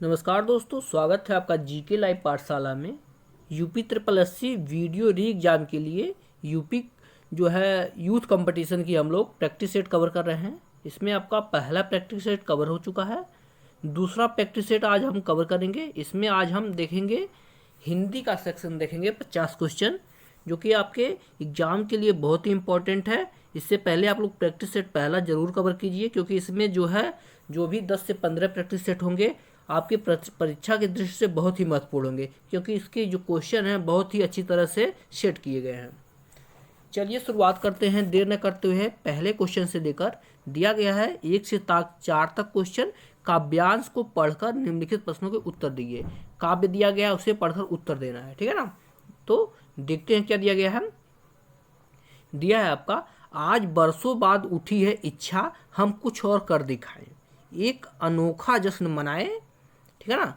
नमस्कार दोस्तों, स्वागत है आपका जीके लाइव पाठशाला में। यूपी ट्रिपल एससी वीडियो री एग्ज़ाम के लिए यूपी जो है यूथ कंपटीशन की हम लोग प्रैक्टिस सेट कवर कर रहे हैं। इसमें आपका पहला प्रैक्टिस सेट कवर हो चुका है। दूसरा प्रैक्टिस सेट आज हम कवर करेंगे। इसमें आज हम देखेंगे हिंदी का सेक्शन, देखेंगे 50 क्वेश्चन जो कि आपके एग्ज़ाम के लिए बहुत ही इम्पोर्टेंट है। इससे पहले आप लोग प्रैक्टिस सेट पहला ज़रूर कवर कीजिए, क्योंकि इसमें जो भी 10 से 15 प्रैक्टिस सेट होंगे आपके परीक्षा की दृष्टि से बहुत ही महत्वपूर्ण होंगे, क्योंकि इसके जो क्वेश्चन हैं बहुत ही अच्छी तरह से सेट किए गए हैं। चलिए शुरुआत करते हैं देर न करते हुए। पहले क्वेश्चन से लेकर दिया गया है 1 से 4 तक क्वेश्चन। काव्यांश को पढ़कर निम्नलिखित प्रश्नों के उत्तर दीजिए। काव्य दिया गया है, उसे पढ़कर उत्तर देना है, ठीक है ना। तो देखते हैं क्या दिया गया है। दिया है आपका, आज बरसों बाद उठी है इच्छा, हम कुछ और कर दिखाएं, एक अनोखा जश्न मनाएं, ठीक है ना,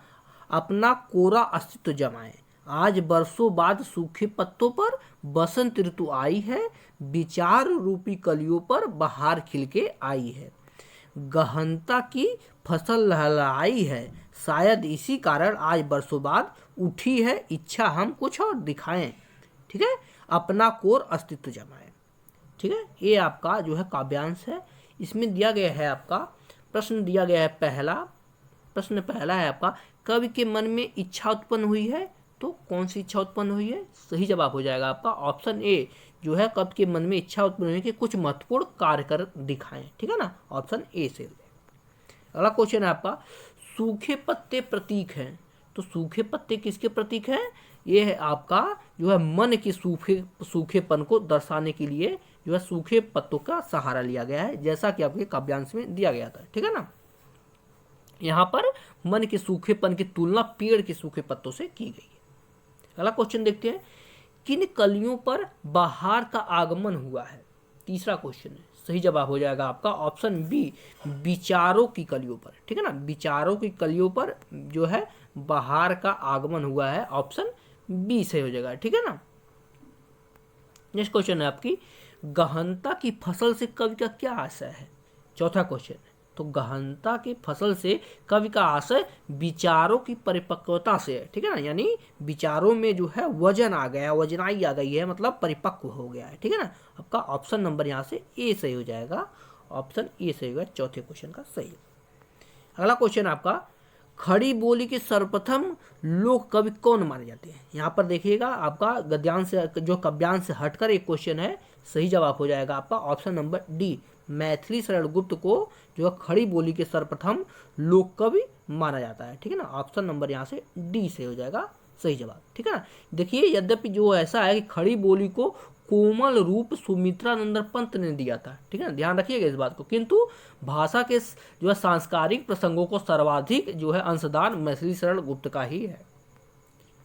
अपना कोरा अस्तित्व जमाएं। आज बरसों बाद सूखे पत्तों पर बसंत ऋतु आई है, विचार रूपी कलियों पर बहार खिल के आई है। गहनता की फसल लहलहाई है, शायद इसी कारण आज बरसों बाद उठी है इच्छा, हम कुछ और दिखाएं, ठीक है, अपना कोर अस्तित्व जमाएं, ठीक है। ये आपका जो है काव्यांश है। इसमें दिया गया है आपका प्रश्न, दिया गया है प्रश्न पहला है आपका, कवि के मन में इच्छा उत्पन्न हुई है, तो कौन सी इच्छा उत्पन्न हुई है? सही जवाब हो जाएगा आपका ऑप्शन ए, जो है कवि के मन में इच्छा उत्पन्न हुई है कि कुछ महत्वपूर्ण कार्य कर दिखाएं, ठीक है ना, ऑप्शन ए से हो जाएगा। अगला क्वेश्चन है आपका, सूखे पत्ते प्रतीक हैं, तो सूखे पत्ते किसके प्रतीक हैं? ये है आपका जो है मन के सूखेपन को दर्शाने के लिए जो है सूखे पत्तों का सहारा लिया गया है, जैसा कि आपके काव्यांश में दिया गया था, ठीक है ना। यहाँ पर मन के सूखेपन की तुलना पेड़ के सूखे पत्तों से की गई है। अगला क्वेश्चन देखते हैं, किन कलियों पर बहार का आगमन हुआ है? तीसरा क्वेश्चन है, सही जवाब हो जाएगा आपका ऑप्शन बी, विचारों की कलियों पर, ठीक है ना, विचारों की कलियों पर जो है बहार का आगमन हुआ है, ऑप्शन बी सही हो जाएगा, ठीक है ना। नेक्स्ट क्वेश्चन है आपकी, गहनता की फसल से कवि का क्या आशय है? चौथा क्वेश्चन है, तो गहनता की फसल से कवि का आशय विचारों की परिपक्वता से है, ठीक है ना, यानी विचारों में जो है वजन आ गया, वजनाई आ गई है, मतलब परिपक्व हो गया है, ठीक है ना। आपका ऑप्शन नंबर यहाँ से ए सही हो जाएगा, ऑप्शन ए सही होगा, चौथे क्वेश्चन का सही। अगला क्वेश्चन आपका, खड़ी बोली के सर्वप्रथम लोक कवि कौन माने जाते हैं? यहाँ पर देखिएगा आपका गद्यांश से जो काव्यांश से हटकर एक क्वेश्चन है, सही जवाब हो जाएगा आपका option number D, Maithili Sharan Gupt को जो है खड़ी बोली के सर्वप्रथम लोक कवि माना जाता है, ठीक है ना, ऑप्शन नंबर यहाँ से डी से हो जाएगा सही जवाब, ठीक है ना। देखिए यद्यपि जो ऐसा है कि खड़ी बोली को कोमल रूप सुमित्रा नंदन पंत ने दिया था, ठीक है ना, ध्यान रखिएगा इस बात को, किंतु भाषा के जो है सांस्कारिक प्रसंगों को सर्वाधिक जो है अंशदान मैथिली शरण गुप्त का ही है।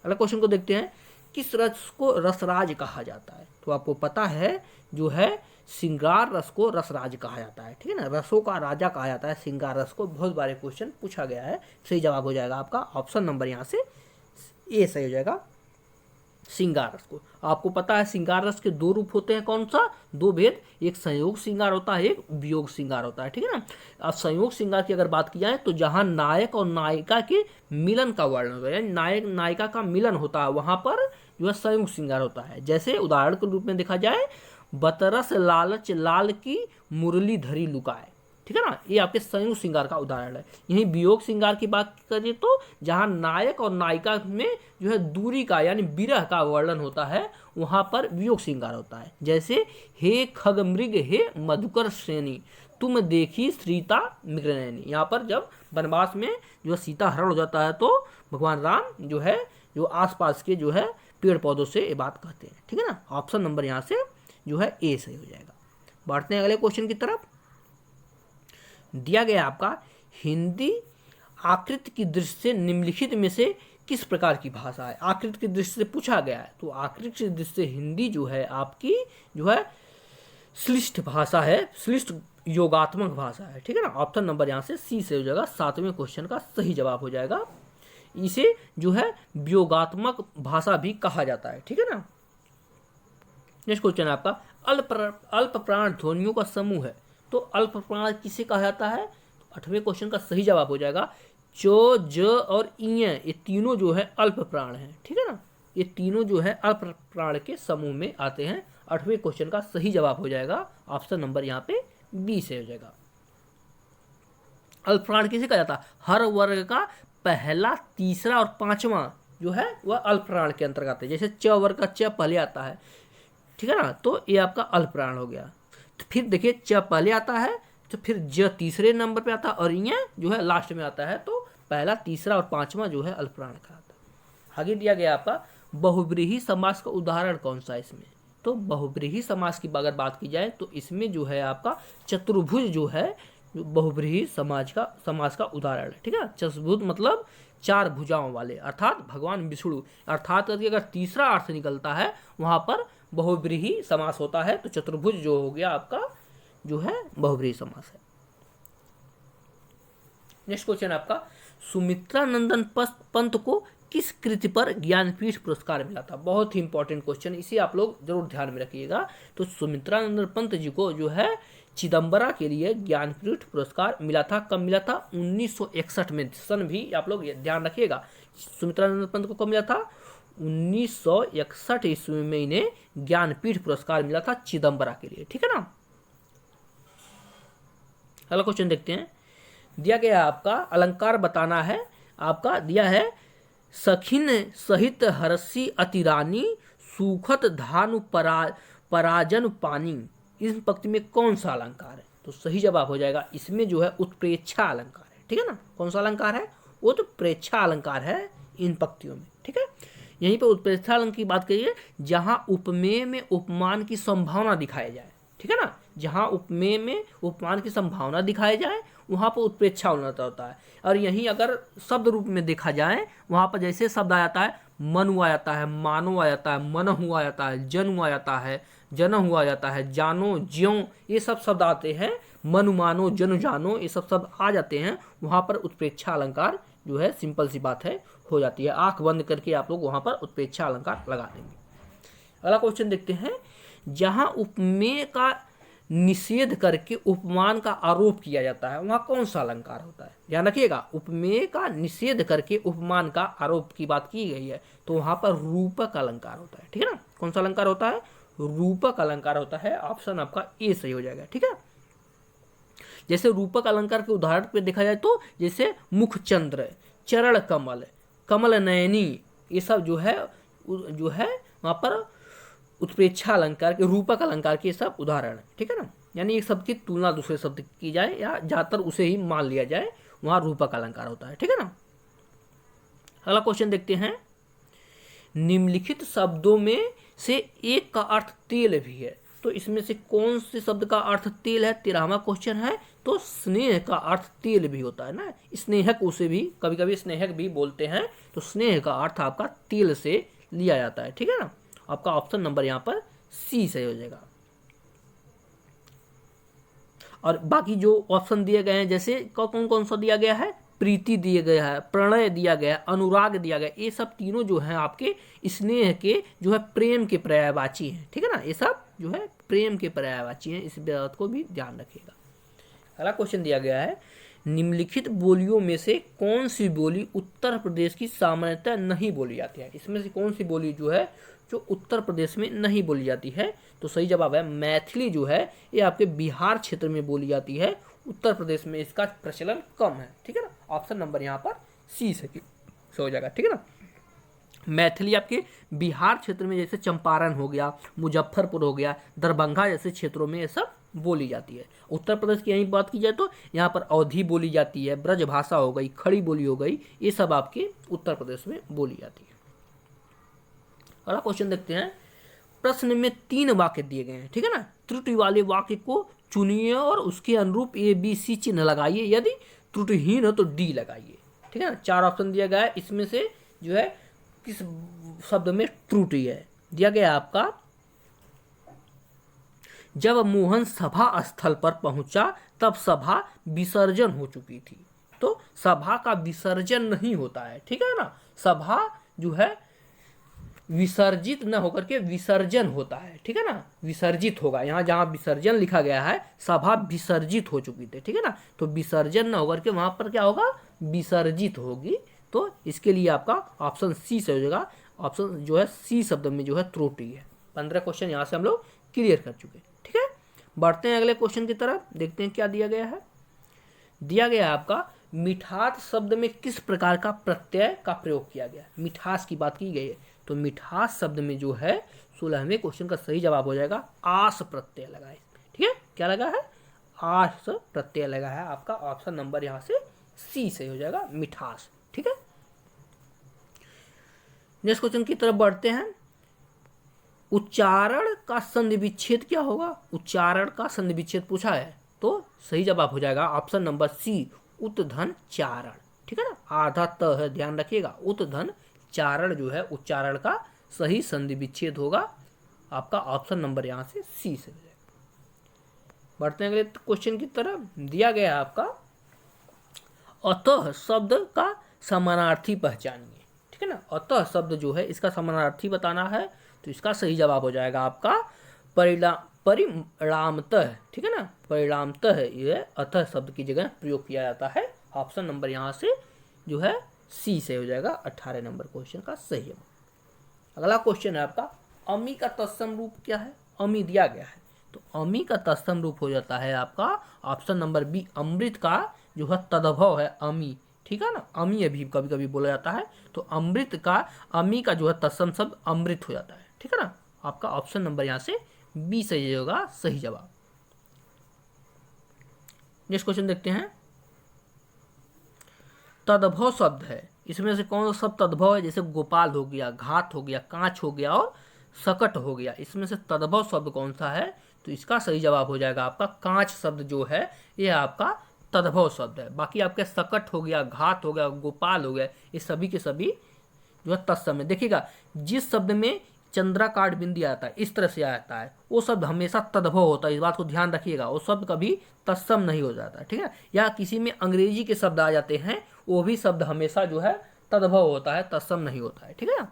अगले क्वेश्चन को देखते हैं, किस रस को रसराज कहा जाता है? तो आपको पता है जो है श्रृंगार रस को रसराज कहा जाता है, ठीक है ना, रसों का राजा कहा जाता है श्रृंगार रस को, बहुत बारे क्वेश्चन पूछा गया है। सही जवाब हो जाएगा आपका ऑप्शन नंबर यहाँ से ए सही हो जाएगा, श्रृंगार रस को। आपको पता है श्रृंगार रस के दो रूप होते हैं, कौन सा? दो भेद, एक संयोग श्रृंगार होता है, एक वियोग श्रृंगार होता है, ठीक है ना। अब संयोग श्रृंगार की अगर बात की जाए तो जहां नायक और नायिका के मिलन का वर्णन होता है, यानी नायक नायिका का मिलन होता है, वहां पर जो है संयोग श्रृंगार होता है। जैसे उदाहरण के रूप में देखा जाए, बतरस लालच लाल की मुरली धरी लुकाए, ठीक है ना, ये आपके संयोग श्रृंगार का उदाहरण है। यही वियोग श्रृंगार की बात करें तो जहां नायक और नायिका में जो है दूरी का यानी विरह का वर्णन होता है, वहां पर वियोग श्रृंगार होता है। जैसे हे खग मृग हे मधुकर श्रेणी, तुम देखी सीता मृगनयनी, यहाँ पर जब वनवास में जो सीता हरण हो जाता है तो भगवान राम जो है जो आसपास के जो है पेड़ पौधों से ये बात कहते हैं, ठीक है ना, ऑप्शन नंबर यहाँ से जो है ए सही हो जाएगा। बढ़ते हैं अगले क्वेश्चन की तरफ। दिया गया आपका, हिंदी आकृति की दृष्टि से निम्नलिखित में से किस प्रकार की भाषा है? आकृति की दृष्टि से पूछा गया है, तो आकृति की दृष्टि से हिंदी जो है आपकी जो है श्लिष्ट भाषा है, श्लिष्ट योगात्मक भाषा है, ठीक है ना, ऑप्शन नंबर यहाँ से सी से हो जाएगा, सातवें क्वेश्चन का सही जवाब हो जाएगा। इसे जो है व्योगात्मक भाषा भी कहा जाता है, ठीक है ना। नेक्स्ट क्वेश्चन है आपका, अल्प प्राण ध्वनियों का समूह है, तो अल्प प्राण किसे कहा जाता है? 8वें क्वेश्चन का सही जवाब हो जाएगा चो, ज और इय ये तीनों जो है अल्प प्राण हैं, ठीक है ना। ये तीनों जो है अल्प प्राण के समूह में आते हैं। 8वें क्वेश्चन का सही जवाब हो जाएगा ऑप्शन नंबर यहाँ पे बी से हो जाएगा। अल्प प्राण किसे कहा जाता है? हर वर्ग का पहला, तीसरा और पांचवा जो है वह अल्प प्राण के अंतर्गत आते हैं। जैसे च वर्ग का च पहले आता है, ठीक है ना, तो ये आपका अल्प प्राण हो गया। तो फिर देखिए च पहले आता है, तो फिर ज तीसरे नंबर पे आता है और ये जो है लास्ट में आता है। तो पहला, तीसरा और पांचवा जो है अल्प प्राण का आता है। आगे दिया गया आपका बहुव्रीहि समास का उदाहरण कौन सा है इसमें? तो बहुव्रीहि समास की अगर बात की जाए तो इसमें जो है आपका चतुर्भुज जो है बहुव्रीहि समास का उदाहरण है, ठीक है। चतुर्भुज मतलब चार भुजाओं वाले, अर्थात भगवान विष्णु, अर्थात अगर तीसरा अर्थ निकलता है वहां पर बहुव्रीहि समास होता है। तो चतुर्भुज जो हो गया आपका जो है बहुव्रीहि समास है। नेक्स्ट क्वेश्चन आपका, सुमित्रा नंदन पंत को किस कृति पर ज्ञानपीठ पुरस्कार मिला था? बहुत ही इंपॉर्टेंट क्वेश्चन, इसे आप लोग जरूर ध्यान में रखिएगा। तो सुमित्रा नंदन पंत जी को जो है चिदम्बरा के लिए ज्ञानपीठ पुरस्कार मिला था। कब मिला था? 1961 में। सन भी आप लोग ध्यान रखिएगा। सुमित्रा नंदन पंत को कब मिला था? 1961 ईस्वी में इन्हें ज्ञानपीठ पुरस्कार मिला था चिदम्बरा के लिए, ठीक है ना। अगला क्वेश्चन देखते हैं। दिया गया आपका अलंकार बताना है। आपका दिया है सखिन सहित हरसी अतिरानी सुखत धानु पराजन पानी। इस पंक्ति में कौन सा अलंकार है? तो सही जवाब हो जाएगा इसमें जो है उत्प्रेक्षा अलंकार है, ठीक है ना। कौन सा अलंकार है? वो तो प्रेक्षा अलंकार है इन पंक्तियों में, ठीक है। यहीं पर उत्प्रेक्षा अलंकार की बात करिए जहां उपमेय में उपमान की संभावना दिखाई जाए, ठीक है ना। जहां उपमेय में उपमान की संभावना दिखाई जाए वहां पर उत्प्रेक्षा होता है। और यहीं अगर शब्द रूप में देखा जाए वहां पर जैसे शब्द आ जाता है मनु आ जाता है, मानो आ जाता है, मन हुआ जाता है, जन आ जाता है, जन हुआ जाता है, जानो, ज्यों, ये सब शब्द आते हैं। मनु मानो, जन जानो, ये सब शब्द आ जाते हैं। वहां पर उत्प्रेक्षा अलंकार जो है सिंपल सी बात है हो जाती है। आंख बंद करके आप लोग वहां पर उत्प्रेक्षा अलंकार लगा देंगे। अगला क्वेश्चन देखते हैं। जहां उपमेय का निषेध करके उपमान का आरोप किया जाता है वहां कौन सा अलंकार होता है? ध्यान रखिएगा, उपमेय का निषेध करके उपमान का आरोप की बात की गई है तो वहां पर रूपक अलंकार होता है, ठीक है ना। कौन सा अलंकार होता है? रूपक अलंकार होता है। ऑप्शन आपका ए सही हो जाएगा, ठीक है। जैसे रूपक अलंकार के उदाहरण पे देखा जाए तो जैसे मुखचंद्र, चरण कमल, कमल नयनी, ये सब जो है वहां पर उत्प्रेक्षा अलंकार के, रूपक अलंकार के सब उदाहरण है, ठीक है ना। यानी एक शब्द की तुलना दूसरे शब्द की जाए या ज्यादातर उसे ही मान लिया जाए, वहां रूपक अलंकार होता है, ठीक है ना। अगला क्वेश्चन देखते हैं। निम्नलिखित शब्दों में से एक का अर्थ तेल भी है, तो इसमें से कौन से शब्द का अर्थ तेल है? 13वां क्वेश्चन है। तो स्नेह का अर्थ तेल भी होता है ना, स्नेहक उसे भी कभी कभी स्नेहक भी बोलते हैं। तो स्नेह का अर्थ आपका तेल से लिया जाता है, ठीक है ना। आपका ऑप्शन नंबर यहाँ पर सी सही हो जाएगा। और बाकी जो ऑप्शन दिए गए हैं जैसे कौन कौन सा दिया गया है? प्रीति दिया गया है, प्रणय दिया गया, अनुराग दिया गया। ये सब तीनों जो है आपके स्नेह के जो है प्रेम के पर्यायवाची हैं, ठीक है ना। ये सब जो है प्रेम के पर्यायवाची हैं, इस बात को भी ध्यान रखिएगा। अगला क्वेश्चन दिया गया है। निम्नलिखित बोलियों में से कौन सी बोली उत्तर प्रदेश की सामान्यतः नहीं बोली जाती है? इसमें से कौन सी बोली जो है जो उत्तर प्रदेश में नहीं बोली जाती है? तो सही जवाब है मैथिली जो है ये आपके बिहार क्षेत्र में बोली जाती है। उत्तर प्रदेश में इसका प्रचलन कम है, ठीक है ना। ऑप्शन नंबर यहाँ पर सी से हो जाएगा, ठीक है ना। मैथिली आपके बिहार क्षेत्र में जैसे चंपारण हो गया, मुजफ्फरपुर हो गया, दरभंगा जैसे क्षेत्रों में ये सब बोली जाती है। उत्तर प्रदेश की यहीं बात की जाए तो यहाँ पर अवधी बोली जाती है, ब्रज भाषा हो गई, खड़ी बोली हो गई, ये सब आपके उत्तर प्रदेश में बोली जाती है। अगला क्वेश्चन देखते हैं। प्रश्न में 3 वाक्य दिए गए हैं, ठीक है ना। त्रुटि वाले वाक्य को चुनिए और उसके अनुरूप ABC चिन्ह लगाइए, यदि त्रुटिहीन हो तो D लगाइए, ठीक है ना। 4 ऑप्शन दिया गया है, इसमें से जो है किस शब्द में त्रुटि है? दिया गया आपका जब मोहन सभा स्थल पर पहुंचा तब सभा विसर्जन हो चुकी थी। तो सभा का विसर्जन नहीं होता है, ठीक है ना। सभा जो है विसर्जित न होकर के विसर्जन होता है, ठीक है ना। विसर्जित होगा, यहाँ जहाँ विसर्जन लिखा गया है सभा विसर्जित हो चुकी थी, ठीक है ना। तो विसर्जन न होकर के वहां पर क्या होगा? विसर्जित होगी। तो इसके लिए आपका ऑप्शन सी से हो जाएगा। ऑप्शन जो है सी शब्द में जो है त्रुटि है। 15 क्वेश्चन यहाँ से हम लोग क्लियर कर चुके हैं। ठीक है, बढ़ते हैं अगले क्वेश्चन की तरफ, देखते हैं क्या दिया गया है। दिया गया है आपका मिठास शब्द में किस प्रकार का प्रत्यय का प्रयोग किया गया। मिठास की बात की गई है, तो मिठास शब्द में जो है 16वें क्वेश्चन का सही जवाब हो जाएगा आस प्रत्यय लगा है। ठीक है, क्या लगा है, आस प्रत्यय लगा है। आपका ऑप्शन नंबर यहाँ से सी से हो जाएगा, मिठास। ठीक है, नेक्स्ट क्वेश्चन की तरफ बढ़ते हैं। उच्चारण का संधि विच्छेद क्या होगा। उच्चारण का संधि विच्छेद पूछा है, तो सही जवाब हो जाएगा ऑप्शन नंबर सी, उत्धन चारण। ठीक है ना, आधा त है, ध्यान रखिएगा। उत्धन चारण जो है उच्चारण का सही संधि विच्छेद होगा। आपका ऑप्शन नंबर यहाँ से सी से हो जाएगा। बढ़ते हैं अगले क्वेश्चन की तरफ। दिया गया है आपका अतः शब्द का समानार्थी पहचानिए। ठीक है ना, अतः शब्द जो है इसका समानार्थी बताना है, तो इसका सही जवाब हो जाएगा आपका परिणामतः। ठीक है ना, परिणामतः ये अतः शब्द की जगह प्रयोग किया जाता है। ऑप्शन नंबर यहाँ से जो है सी से हो जाएगा 18 नंबर क्वेश्चन का सही जवाब। अगला क्वेश्चन है आपका अमी का तत्सम रूप क्या है। अमी दिया गया है, तो अमी का तत्सम रूप हो जाता है आपका ऑप्शन नंबर बी, अमृत का जो है तद्भव है अमी। ठीक है ना, अमी अभी कभी कभी बोला जाता है, तो अमृत का अमी का जो है तत्सम शब्द अमृत हो जाता है। ठीक है ना, आपका ऑप्शन नंबर यहाँ से बी सही होगा सही जवाब। नेक्स्ट क्वेश्चन देखते हैं। तद्भव शब्द है, इसमें से कौन सा शब्द तद्भव है। जैसे गोपाल हो गया, घात हो गया, कांच हो गया और सकट हो गया। इसमें से तद्भव शब्द कौन सा है, तो इसका सही जवाब हो जाएगा आपका कांच शब्द जो है ये आपका तद्भव शब्द है। बाकी आपके सकट हो गया, घात हो गया, गोपाल हो गया, ये सभी के सभी जो है तत्सम है। देखिएगा, जिस शब्द में चंद्राकार बिंदी आता है, इस तरह से आता है, वो शब्द हमेशा तद्भव होता है। इस बात को ध्यान रखिएगा, वो शब्द कभी तत्सम नहीं हो जाता। ठीक है, या किसी में अंग्रेजी के शब्द आ जाते हैं, वो भी शब्द हमेशा जो है तद्भव होता है, तत्सम नहीं होता है। ठीक है ना,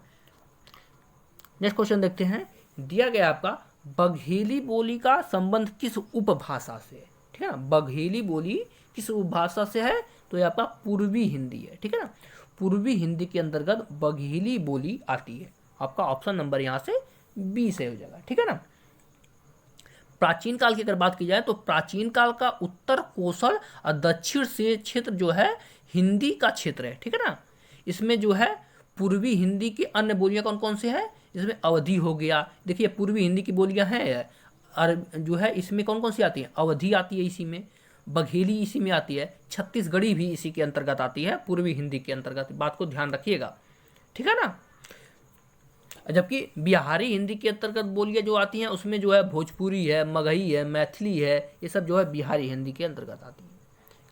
नेक्स्ट क्वेश्चन देखते हैं। दिया गया आपका बघेली बोली का संबंध किस उपभाषा से है। ठीक है ना, बघेली बोली किस उपभाषा से है, तो ये आपका पूर्वी हिंदी है। ठीक है ना, पूर्वी हिंदी के अंतर्गत बघेली बोली आती है। आपका ऑप्शन नंबर यहाँ से बी से हो जाएगा। ठीक है ना, प्राचीन काल की अगर बात की जाए तो प्राचीन काल का उत्तर कोसल और दक्षिण से क्षेत्र जो है हिंदी का क्षेत्र है। ठीक है ना, इसमें जो है पूर्वी हिंदी की अन्य बोलियां कौन कौन से है, इसमें अवधी हो गया। देखिए पूर्वी हिंदी की बोलियां हैं और जो है इसमें कौन कौन सी आती है, अवधी आती है इसी में, बघेली इसी में आती है, छत्तीसगढ़ी भी इसी के अंतर्गत आती है, पूर्वी हिंदी के अंतर्गत। बात को ध्यान रखिएगा। ठीक है ना, जबकि बिहारी हिंदी के अंतर्गत बोलियां जो आती हैं उसमें जो है भोजपुरी है, मगही है, मैथिली है, ये सब जो है बिहारी हिंदी के अंतर्गत आती है।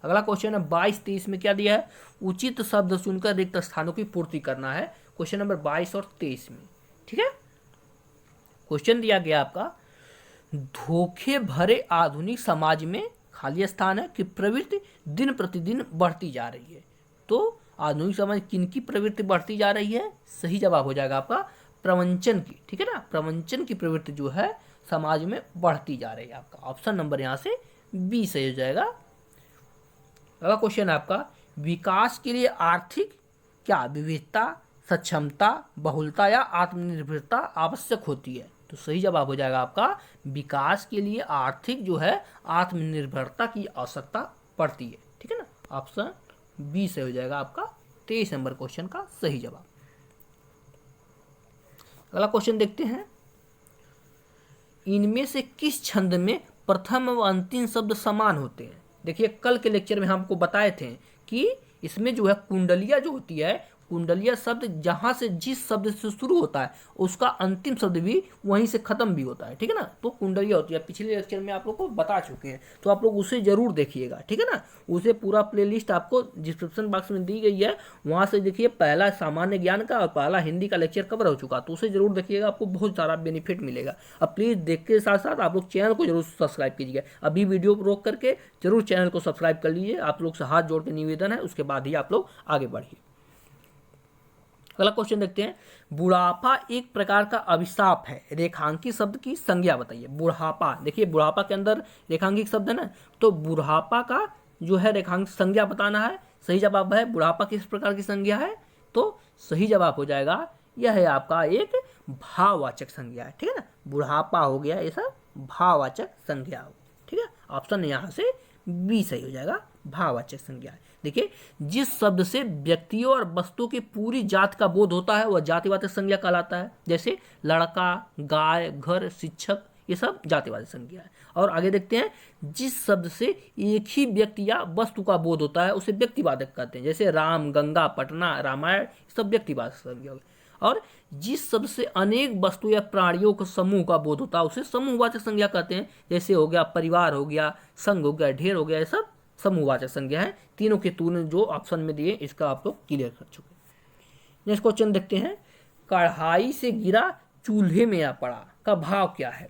अगला क्वेश्चन है 22-23 में क्या दिया है, उचित शब्द चुनकर रिक्त स्थानों की पूर्ति करना है। क्वेश्चन नंबर 22 और 23 में। ठीक है, क्वेश्चन दिया गया आपका धोखे भरे आधुनिक समाज में खाली स्थान है कि प्रवृत्ति दिन प्रतिदिन बढ़ती जा रही है। तो आधुनिक समाज किनकी प्रवृत्ति बढ़ती जा रही है, सही जवाब हो जाएगा आपका प्रवंचन की। ठीक है ना, प्रवंचन की प्रवृत्ति जो है समाज में बढ़ती जा रही है। आपका ऑप्शन नंबर यहाँ से बी सही हो जाएगा। अगला क्वेश्चन है आपका विकास के लिए आर्थिक क्या विविधता, सक्षमता, बहुलता या आत्मनिर्भरता आवश्यक होती है, तो सही जवाब हो जाएगा आपका विकास के लिए आर्थिक जो है आत्मनिर्भरता की आवश्यकता पड़ती है। ठीक है ना, ऑप्शन बी से हो जाएगा आपका 23 नंबर क्वेश्चन का सही जवाब। अगला क्वेश्चन देखते हैं, इनमें से किस छंद में प्रथम व अंतिम शब्द समान होते हैं। देखिए कल के लेक्चर में हम आपको बताए थे कि इसमें जो है कुंडलिया जो होती है, कुंडलिया शब्द जहाँ से जिस शब्द से शुरू होता है उसका अंतिम शब्द भी वहीं से खत्म भी होता है। ठीक है ना, तो कुंडलिया होती है, पिछले लेक्चर में आप लोग को बता चुके हैं, तो आप लोग उसे जरूर देखिएगा। ठीक है ना, उसे पूरा प्लेलिस्ट आपको डिस्क्रिप्शन बॉक्स में दी गई है, वहाँ से देखिए पहला सामान्य ज्ञान का और पहला हिंदी का लेक्चर कवर हो चुका, तो उसे जरूर देखिएगा, आपको बहुत सारा बेनिफिट मिलेगा। अब प्लीज़ देख के साथ साथ आप लोग चैनल को जरूर सब्सक्राइब कीजिएगा। अभी वीडियो रोक करके जरूर चैनल को सब्सक्राइब कर लीजिए, आप लोग से हाथ जोड़ के निवेदन है, उसके बाद ही आप लोग आगे बढ़िए। अगला क्वेश्चन देखते हैं, बुढ़ापा एक प्रकार का अभिशाप है, रेखांकित शब्द की संज्ञा बताइए। बुढ़ापा, देखिए बुढ़ापा के अंदर रेखांकित शब्द है ना, तो बुढ़ापा का जो है रेखांकित संज्ञा बताना है। सही जवाब है बुढ़ापा किस प्रकार की संज्ञा है, तो सही जवाब हो जाएगा यह है आपका एक भाववाचक संज्ञा है। ठीक है ना, बुढ़ापा हो गया, ये सब भाववाचक संज्ञा हो। ठीक है, ऑप्शन यहाँ से बी सही हो जाएगा, भाववाचक संज्ञा है। देखिए, जिस शब्द से व्यक्तियों और वस्तु की पूरी जात का बोध होता है वह जातिवाचक संज्ञा कहलाता है। जैसे लड़का, गाय, घर, शिक्षक, ये सब जातिवाचक संज्ञा है। और आगे देखते हैं, जिस शब्द से एक ही व्यक्ति या वस्तु का बोध होता है उसे व्यक्तिवाचक कहते हैं। जैसे राम, गंगा, पटना, रामायण, ये सब व्यक्तिवाचक संज्ञा हो। और जिस शब्द से अनेक वस्तु या प्राणियों के समूह का बोध होता है उसे समूहवाचक संज्ञा कहते हैं। जैसे हो गया परिवार, हो गया संघ, हो गया ढेर, हो गया, ये सब समूहवाचक संज्ञा है। तीनों के तूने जो ऑप्शन में दिए इसका आप लोग क्लियर कर चुके। नेक्स्ट क्वेश्चन देखते हैं, कढ़ाई से गिरा चूल्हे में आ पड़ा का भाव क्या है।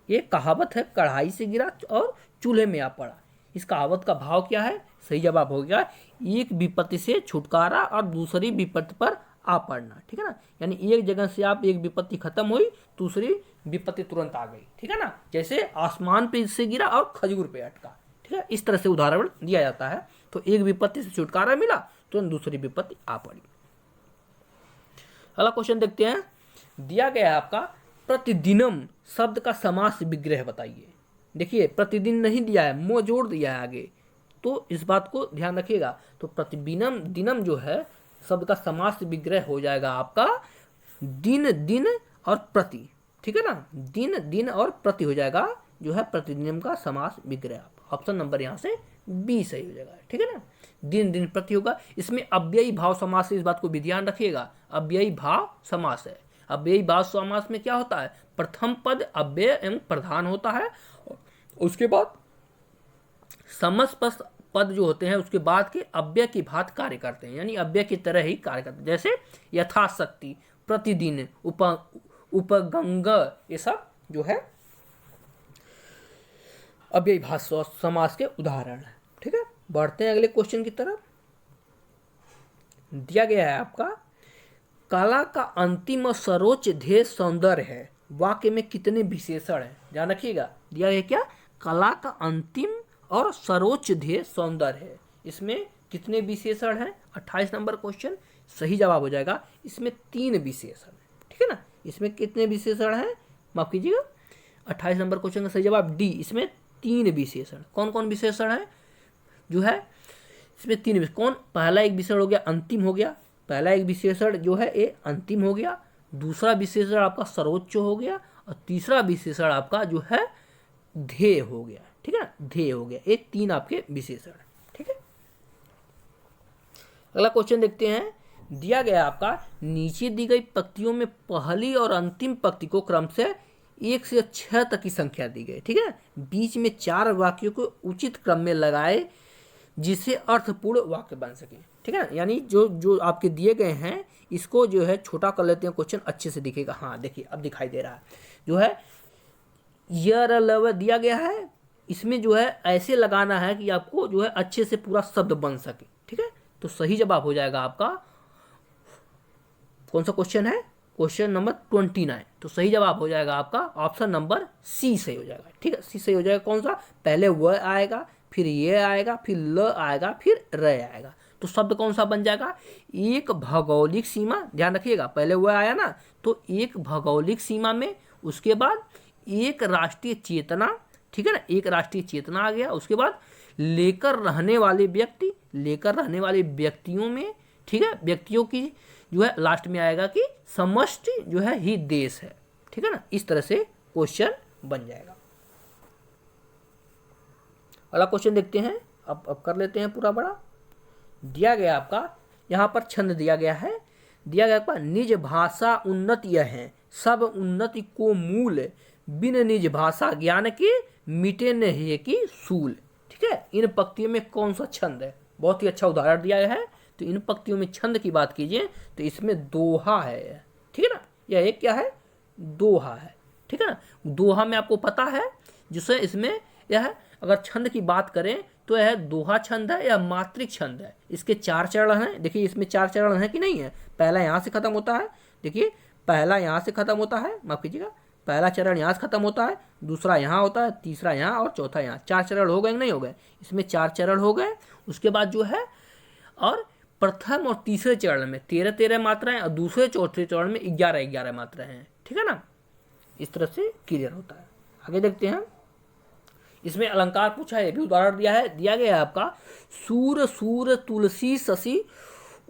ये कहावत है, कढ़ाई से गिरा और चूल्हे में आ पड़ा। इस कहावत का भाव क्या है, सही जवाब हो गया एक विपत्ति से छुटकारा और दूसरी विपत्ति पर आ पड़ना। ठीक है ना, यानी एक जगह से आप एक विपत्ति खत्म हुई, दूसरी विपत्ति तुरंत आ गई। ठीक है ना, जैसे आसमान पे से गिरा और खजूर पे अटका। ठीक है, इस तरह से उदाहरण दिया जाता है। तो एक विपत्ति से छुटकारा मिला, तुरंत दूसरी विपत्ति आ पड़ी। अगला क्वेश्चन देखते हैं, दिया गया है आपका प्रतिदिनम शब्द का समास विग्रह बताइए। देखिए, प्रतिदिन नहीं दिया है, मोह जोड़ दिया है आगे, तो इस बात को ध्यान रखिएगा। तो प्रतिदिनम, दिनम जो है शब्द का समास विग्रह हो जाएगा आपका दिन, दिन और प्रति। ठीक है ना, दिन, दिन और प्रति हो जाएगा जो है प्रतिदिनम का समास विग्रह। ऑप्शन नंबर यहाँ से बी सही हो जाएगा। ठीक है ना, दिन, दिन, प्रति होगा। इसमें अव्ययी भाव समास है, इस बात को भी ध्यान रखिएगा, अव्ययी भाव समास है। अव्ययी भाव समास में क्या होता है, प्रथम पद अव्यय एवं प्रधान होता है, उसके बाद समस्त पद जो होते हैं उसके बाद के अव्यय की भांति कार्य करते हैं, यानी अव्यय की तरह ही कार्य करते हैं। जैसे यथाशक्ति, प्रतिदिन, उपगंग, ये सब जो है अव्ययी भाव समास के उदाहरण है। ठीक है, बढ़ते हैं अगले क्वेश्चन की तरफ। दिया गया है आपका, कला का अंतिम और सर्वोच्च ध्येय सौंदर्य है, वाक्य में कितने विशेषण हैं, ध्यान रखिएगा। दिया गया क्या, कला का अंतिम और सर्वोच्च ध्येय सौंदर्य है, इसमें कितने विशेषण हैं, 28 नंबर क्वेश्चन। सही जवाब हो जाएगा इसमें 3 विशेषण। ठीक है ना, इसमें कितने विशेषण हैं, माफ कीजिएगा, 28 नंबर क्वेश्चन का सही जवाब डी, इसमें 3 विशेषण। कौन कौन विशेषण है जो है इसमें 3 कौन, पहला एक विशेषण हो गया अंतिम हो गया, पहला एक विशेषण जो है ये अंतिम हो गया, दूसरा विशेषण आपका सर्वोच्च हो गया, और तीसरा विशेषण आपका जो है ध्येय हो गया। ठीक है ना, ध्येय हो गया, ये 3 आपके विशेषण। ठीक है, अगला क्वेश्चन देखते हैं। दिया गया आपका, नीचे दी गई पंक्तियों में पहली और अंतिम पंक्ति को क्रम से 1 से 6 तक की संख्या दी गई। ठीक है, बीच में 4 वाक्यों को उचित क्रम में लगाए जिससे अर्थपूर्ण वाक्य बन सके। ठीक है, यानी जो जो आपके दिए गए हैं इसको जो है छोटा कर लेते हैं, क्वेश्चन अच्छे से दिखेगा। हाँ देखिए, अब दिखाई दे रहा है, जो है यर लव दिया गया है, इसमें जो है ऐसे लगाना है कि आपको जो है अच्छे से पूरा शब्द बन सके। ठीक है, तो सही जवाब हो जाएगा आपका, कौन सा क्वेश्चन है, क्वेश्चन नंबर 29। तो सही जवाब हो जाएगा आपका ऑप्शन नंबर सी सही हो जाएगा। ठीक है, सी सही हो जाएगा। कौन सा, पहले व आएगा, फिर ये आएगा, फिर ल आएगा, फिर र आएगा। तो शब्द कौन सा बन जाएगा, एक भौगोलिक सीमा, ध्यान रखिएगा, पहले वह आया ना, तो एक भौगोलिक सीमा में, उसके बाद एक राष्ट्रीय चेतना। ठीक है ना, एक राष्ट्रीय चेतना आ गया, उसके बाद लेकर रहने वाले व्यक्ति, लेकर रहने वाले व्यक्तियों में। ठीक है, व्यक्तियों की जो है लास्ट में आएगा कि समष्टि जो है ही देश है। ठीक है ना, इस तरह से क्वेश्चन बन जाएगा। अगला क्वेश्चन देखते हैं, अब कर लेते हैं पूरा बड़ा। दिया गया आपका, यहाँ पर छंद दिया गया है, दिया गया आपका, निज भाषा उन्नत यह है, सब उन्नति को मूल, बिन निज भाषा ज्ञान के मिटे नहीं की सूल। ठीक है, इन पंक्तियों में कौन सा छंद है, बहुत ही अच्छा उदाहरण दिया गया है। तो इन पंक्तियों में छंद की बात कीजिए तो इसमें दोहा है। ठीक है ना, यह एक क्या है, दोहा है। ठीक है ना, दोहा में आपको पता है जिससे इसमें यह है, अगर छंद की बात करें तो यह दोहा छंद है या मात्रिक छंद है। इसके 4 चरण हैं, देखिए इसमें 4 चरण हैं कि नहीं है। पहला यहाँ से खत्म होता है, देखिए पहला यहाँ से खत्म होता है, माफ कीजिएगा, पहला चरण यहाँ से खत्म होता है, दूसरा यहाँ होता है, तीसरा यहाँ और चौथा यहाँ। 4 चरण हो गए नहीं हो गए, इसमें 4 चरण हो गए। उसके बाद जो है और प्रथम और तीसरे चरण में 13-13 मात्राएं और दूसरे चौथे चरण में 11-11 मात्राएं हैं। ठीक है ना, इस तरह से क्लियर होता है। आगे देखते हैं, इसमें अलंकार पूछा है, भी उदाहरण दिया गया है आपका, सूर सूर तुलसी शशि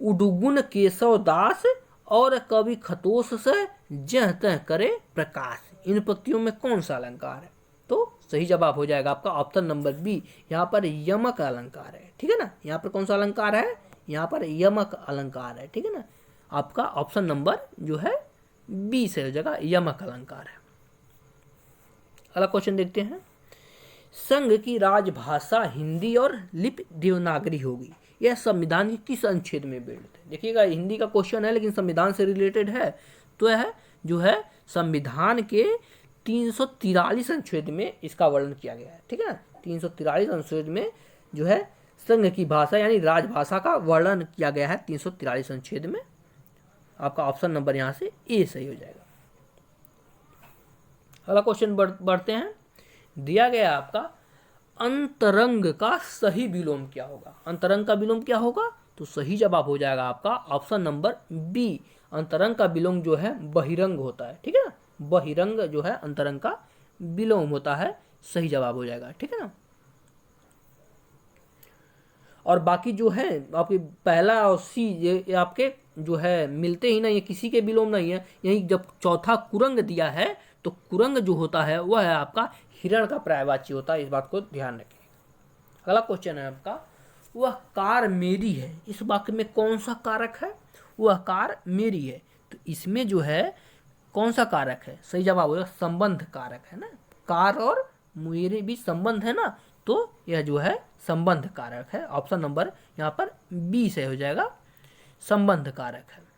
उडुगुन केशव दास और कवि खतोष से जह तह करे प्रकाश। इन पंक्तियों में कौन सा अलंकार है? तो सही जवाब हो जाएगा आपका ऑप्शन नंबर बी, यहाँ पर यमक अलंकार है। ठीक है ना, यहाँ पर कौन सा अलंकार है? यहाँ पर यमक अलंकार है। ठीक है ना, आपका ऑप्शन नंबर जो है बी से हो जाएगा, यमक अलंकार है। अगला क्वेश्चन देखते हैं, संघ की राजभाषा हिंदी और लिपि देवनागरी होगी, यह संविधान के किस अनुच्छेद में बिल्ड है? देखिएगा, हिंदी का क्वेश्चन है लेकिन संविधान से रिलेटेड है, तो यह जो है संविधान के 343 अनुच्छेद में इसका वर्णन किया गया है। ठीक है ना, 343 अनुच्छेद में जो है संघ की भाषा यानी राजभाषा का वर्णन किया गया है 343 अनुच्छेद में। आपका ऑप्शन नंबर यहाँ से ए सही हो जाएगा। अगला क्वेश्चन बढ़ते हैं, दिया गया आपका अंतरंग का सही विलोम क्या होगा? अंतरंग का विलोम क्या होगा? तो सही जवाब हो जाएगा आपका ऑप्शन नंबर बी, अंतरंग का विलोम जो है बहिरंग होता है। ठीक है ना, बहिरंग जो है अंतरंग का विलोम होता है, सही जवाब हो जाएगा। ठीक है ना, और बाकी जो है आपके पहला और सी ये आपके जो है मिलते ही नहीं है, किसी के विलोम नहीं है। यही जब चौथा कुरंग दिया है तो कुरंग जो होता है वह है आपका हिरण का पर्यायवाची होता है, इस बात को ध्यान रखें। अगला क्वेश्चन है आपका, वह कार मेरी है, इस वाक्य में कौन सा कारक है? वह कार मेरी है, तो इसमें जो है कौन सा कारक है? सही जवाब होगा संबंध कारक है ना, कार और मेरे भी संबंध है ना, तो यह जो है संबंध कारक है। ऑप्शन नंबर यहाँ पर बी से हो जाएगा, संबंध कारक है।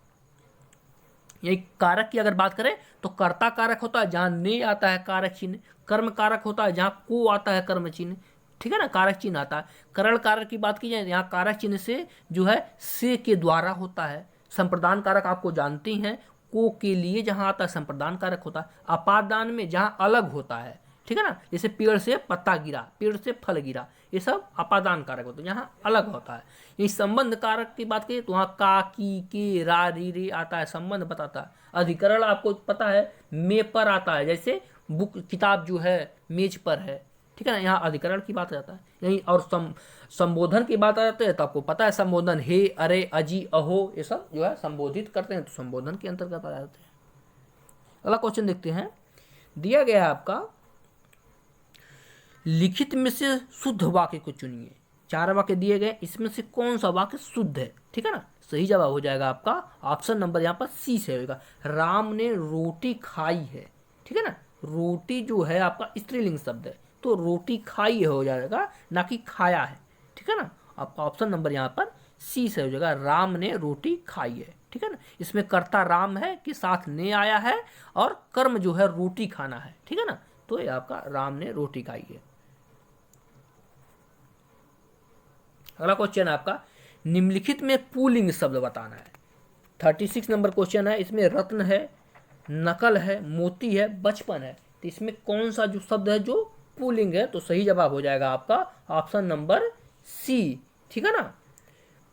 यही कारक की अगर बात करें तो कर्ता कारक होता है जहाँ ने आता है कारक चिन्ह, कर्म कारक होता है जहाँ को आता है कर्म चिन्ह। ठीक है ना, कारक चिन्ह आता है। करण कारक की बात की जाए यहाँ कारक चिन्ह से जो है से के द्वारा होता है। संप्रदान कारक आपको जानते हैं, को के लिए जहाँ आता है संप्रदान कारक होता है। अपादान में जहाँ अलग होता है, ठीक है ना, जैसे पेड़ से पत्ता गिरा, पेड़ से फल गिरा, ये सब अपादान कारक होते हैं, यहाँ अलग होता है। यही संबंध कारक की बात करें तो वहाँ का, की, के, रा, री, रे आता है, संबंध बताता है। अधिकरण आपको पता है मे पर आता है, जैसे बुक किताब जो है मेज पर है। ठीक है ना, यहाँ अधिकरण की बात आता है। यही और संबोधन की बात आती है तो आपको पता है संबोधन हे, अरे, अजी, अहो, ये सब जो है संबोधित करते हैं तो संबोधन के अंतर्गत आ जाते हैं। अगला क्वेश्चन देखते हैं, दिया गया है आपका लिखित में से शुद्ध वाक्य को चुनिए। 4 वाक्य दिए गए, इसमें से कौन सा वाक्य शुद्ध है? ठीक है ना, सही जवाब हो जाएगा आपका ऑप्शन नंबर यहाँ पर सी से होगा, राम ने रोटी खाई है। ठीक है ना, रोटी जो है आपका स्त्रीलिंग शब्द है तो रोटी खाई हो जाएगा, ना कि खाया है। ठीक है ना, आपका ऑप्शन नंबर यहाँ पर सी से हो जाएगा, राम ने रोटी खाई है। ठीक है ना, इसमें कर्ता राम है के साथ ने आया है और कर्म जो है रोटी खाना है। ठीक है ना, तो ये आपका राम ने रोटी खाई है। अगला क्वेश्चन आपका निम्नलिखित में पुल्लिंग शब्द बताना है। 36 नंबर क्वेश्चन है, इसमें रत्न है, नकल है, मोती है, बचपन है, तो इसमें कौन सा जो शब्द है जो पुल्लिंग है? तो सही जवाब हो जाएगा आपका ऑप्शन नंबर सी। ठीक है ना,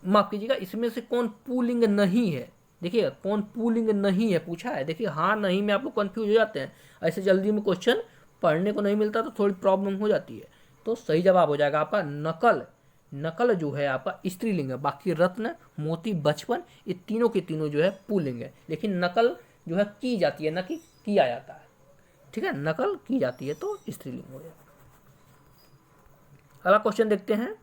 माफ कीजिएगा, इसमें से कौन पुल्लिंग नहीं है? देखिए कौन पुल्लिंग नहीं है पूछा है। देखिए हाँ नहीं में आप लोग कन्फ्यूज हो जाते हैं, ऐसे जल्दी में क्वेश्चन पढ़ने को नहीं मिलता तो थोड़ी प्रॉब्लम हो जाती है। तो सही जवाब हो जाएगा आपका नकल। नकल जो है आपका स्त्रीलिंग है, बाकी रत्न, मोती, बचपन ये तीनों के तीनों जो है पुल्लिंग है, लेकिन नकल जो है की जाती है, न कि किया जाता है। ठीक है, नकल की जाती है तो स्त्रीलिंग हो जाएगा। अगला क्वेश्चन देखते हैं,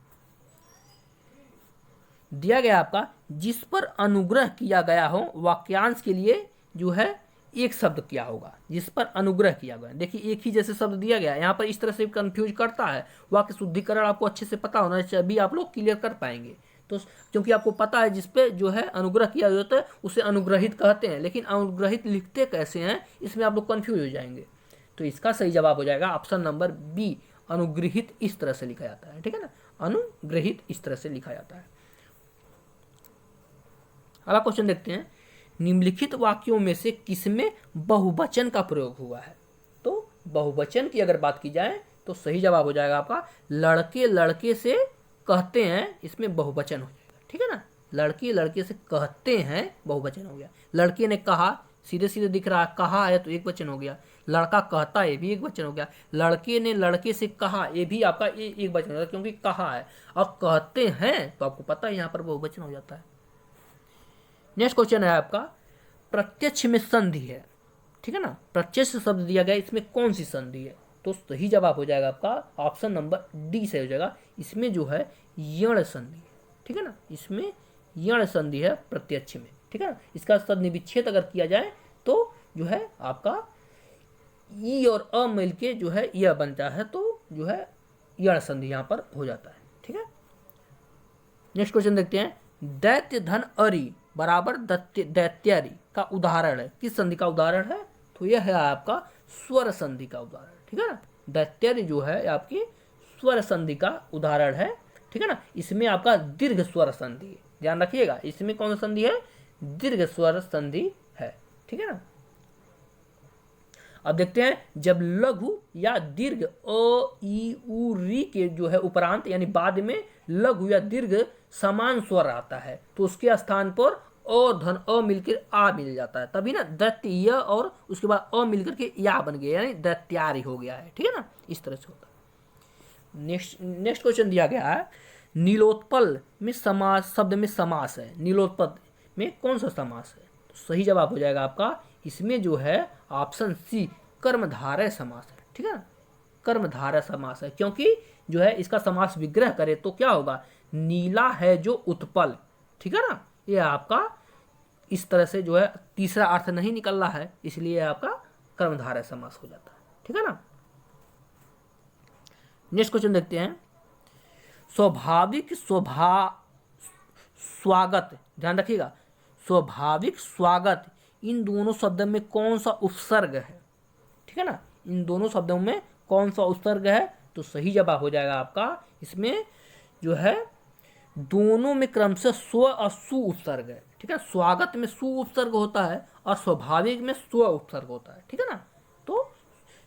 दिया गया आपका जिस पर अनुग्रह किया गया हो वाक्यांश के लिए जो है एक शब्द क्या होगा? जिस पर अनुग्रह किया गया, देखिए एक ही जैसे शब्द दिया गया, यहाँ पर इस तरह से कंफ्यूज करता है। वाक्य शुद्धिकरण आपको अच्छे से पता होना चाहिए, अभी आप लोग क्लियर कर पाएंगे। तो क्योंकि आपको पता है जिस पे जो है अनुग्रह किया जाता है उसे अनुग्रहित कहते हैं, लेकिन अनुग्रहित लिखते कैसे हैं इसमें आप लोग कंफ्यूज हो जाएंगे। तो इसका सही जवाब हो जाएगा ऑप्शन नंबर बी, अनुग्रहित इस तरह से लिखा जाता है। ठीक है ना, अनुग्रहित इस तरह से लिखा जाता है। अगला क्वेश्चन देखते हैं, निम्नलिखित वाक्यों में से किसमें बहुवचन का प्रयोग हुआ है? तो बहुवचन की अगर बात की जाए तो सही जवाब हो जाएगा आपका लड़के लड़के से कहते हैं, इसमें बहुवचन हो जाएगा। ठीक है ना, लड़की लड़के से कहते हैं बहुवचन हो गया। लड़के ने कहा, सीधे सीधे दिख रहा है, कहा है तो एक वचन हो गया। लड़का कहता है, ये भी एक वचन हो गया। लड़के ने लड़के से कहा, ये भी आपका एक वचन हो गया, क्योंकि कहा है। और कहते हैं तो आपको पता है यहाँ पर बहुवचन हो जाता है। नेक्स्ट क्वेश्चन है आपका, प्रत्यक्ष में संधि है, ठीक है ना। प्रत्यक्ष शब्द दिया गया, इसमें कौन सी संधि है? तो सही जवाब हो जाएगा आपका ऑप्शन नंबर डी से हो जाएगा। इसमें जो है यण संधि, ठीक है ना, इसमें यण संधि है प्रत्यक्ष में, ठीक है ना। इसका सन्निविच्छेद अगर किया जाए तो जो है आपका ई और अ मिल के जो है यह बनता है, तो जो है यण संधि यहाँ पर हो जाता है, ठीक है। नेक्स्ट क्वेश्चन देखते हैं, दैत्य धन अरि बराबर दैत्यारी का उदाहरण है, किस संधि का उदाहरण है? तो यह है आपका स्वर संधि का उदाहरण, ठीक है ना। दैत्यारी जो है आपकी स्वर संधि का उदाहरण है, ठीक है ना। इसमें आपका दीर्घ स्वर संधि है, ध्यान रखिएगा, इसमें कौन सा संधि है? दीर्घ स्वर संधि है, ठीक है ना। अब देखते हैं, जब लघु या दीर्घ अ ई उ री के जो है उपरांत यानी बाद में लघु या दीर्घ समान स्वर आता है, तो उसके स्थान पर अ धन अ मिलकर आ मिल जाता है, तभी ना दैत्य और उसके बाद अ मिलकर के या बन गया, यानी दैत्यारी हो गया है, ठीक है ना। इस तरह से होता है। नेक्स्ट क्वेश्चन दिया गया है, नीलोत्पल में समास, शब्द में समास है, नीलोत्पल में कौन सा समास है? तो सही जवाब हो जाएगा आपका इसमें जो है ऑप्शन सी कर्मधारय समास है, ठीक है ना। कर्मधारय समास है, क्योंकि जो है इसका समास विग्रह करे तो क्या होगा? नीला है जो उत्पल, ठीक है ना। ये आपका इस तरह से जो है तीसरा अर्थ नहीं निकल रहा है, इसलिए आपका कर्मधारय समास हो जाता है, ठीक है ना। नेक्स्ट क्वेश्चन देखते हैं, स्वाभाविक स्वागत, ध्यान रखिएगा, स्वाभाविक स्वागत इन दोनों शब्दों में कौन सा उपसर्ग है, ठीक है ना। इन दोनों शब्दों में कौन सा उपसर्ग है? तो सही जवाब हो जाएगा आपका इसमें जो है दोनों में क्रमशः स्व और सु उपसर्ग है, ठीक है। स्वागत में सु उपसर्ग होता है और स्वाभाविक में स्व उपसर्ग होता है, ठीक है ना। तो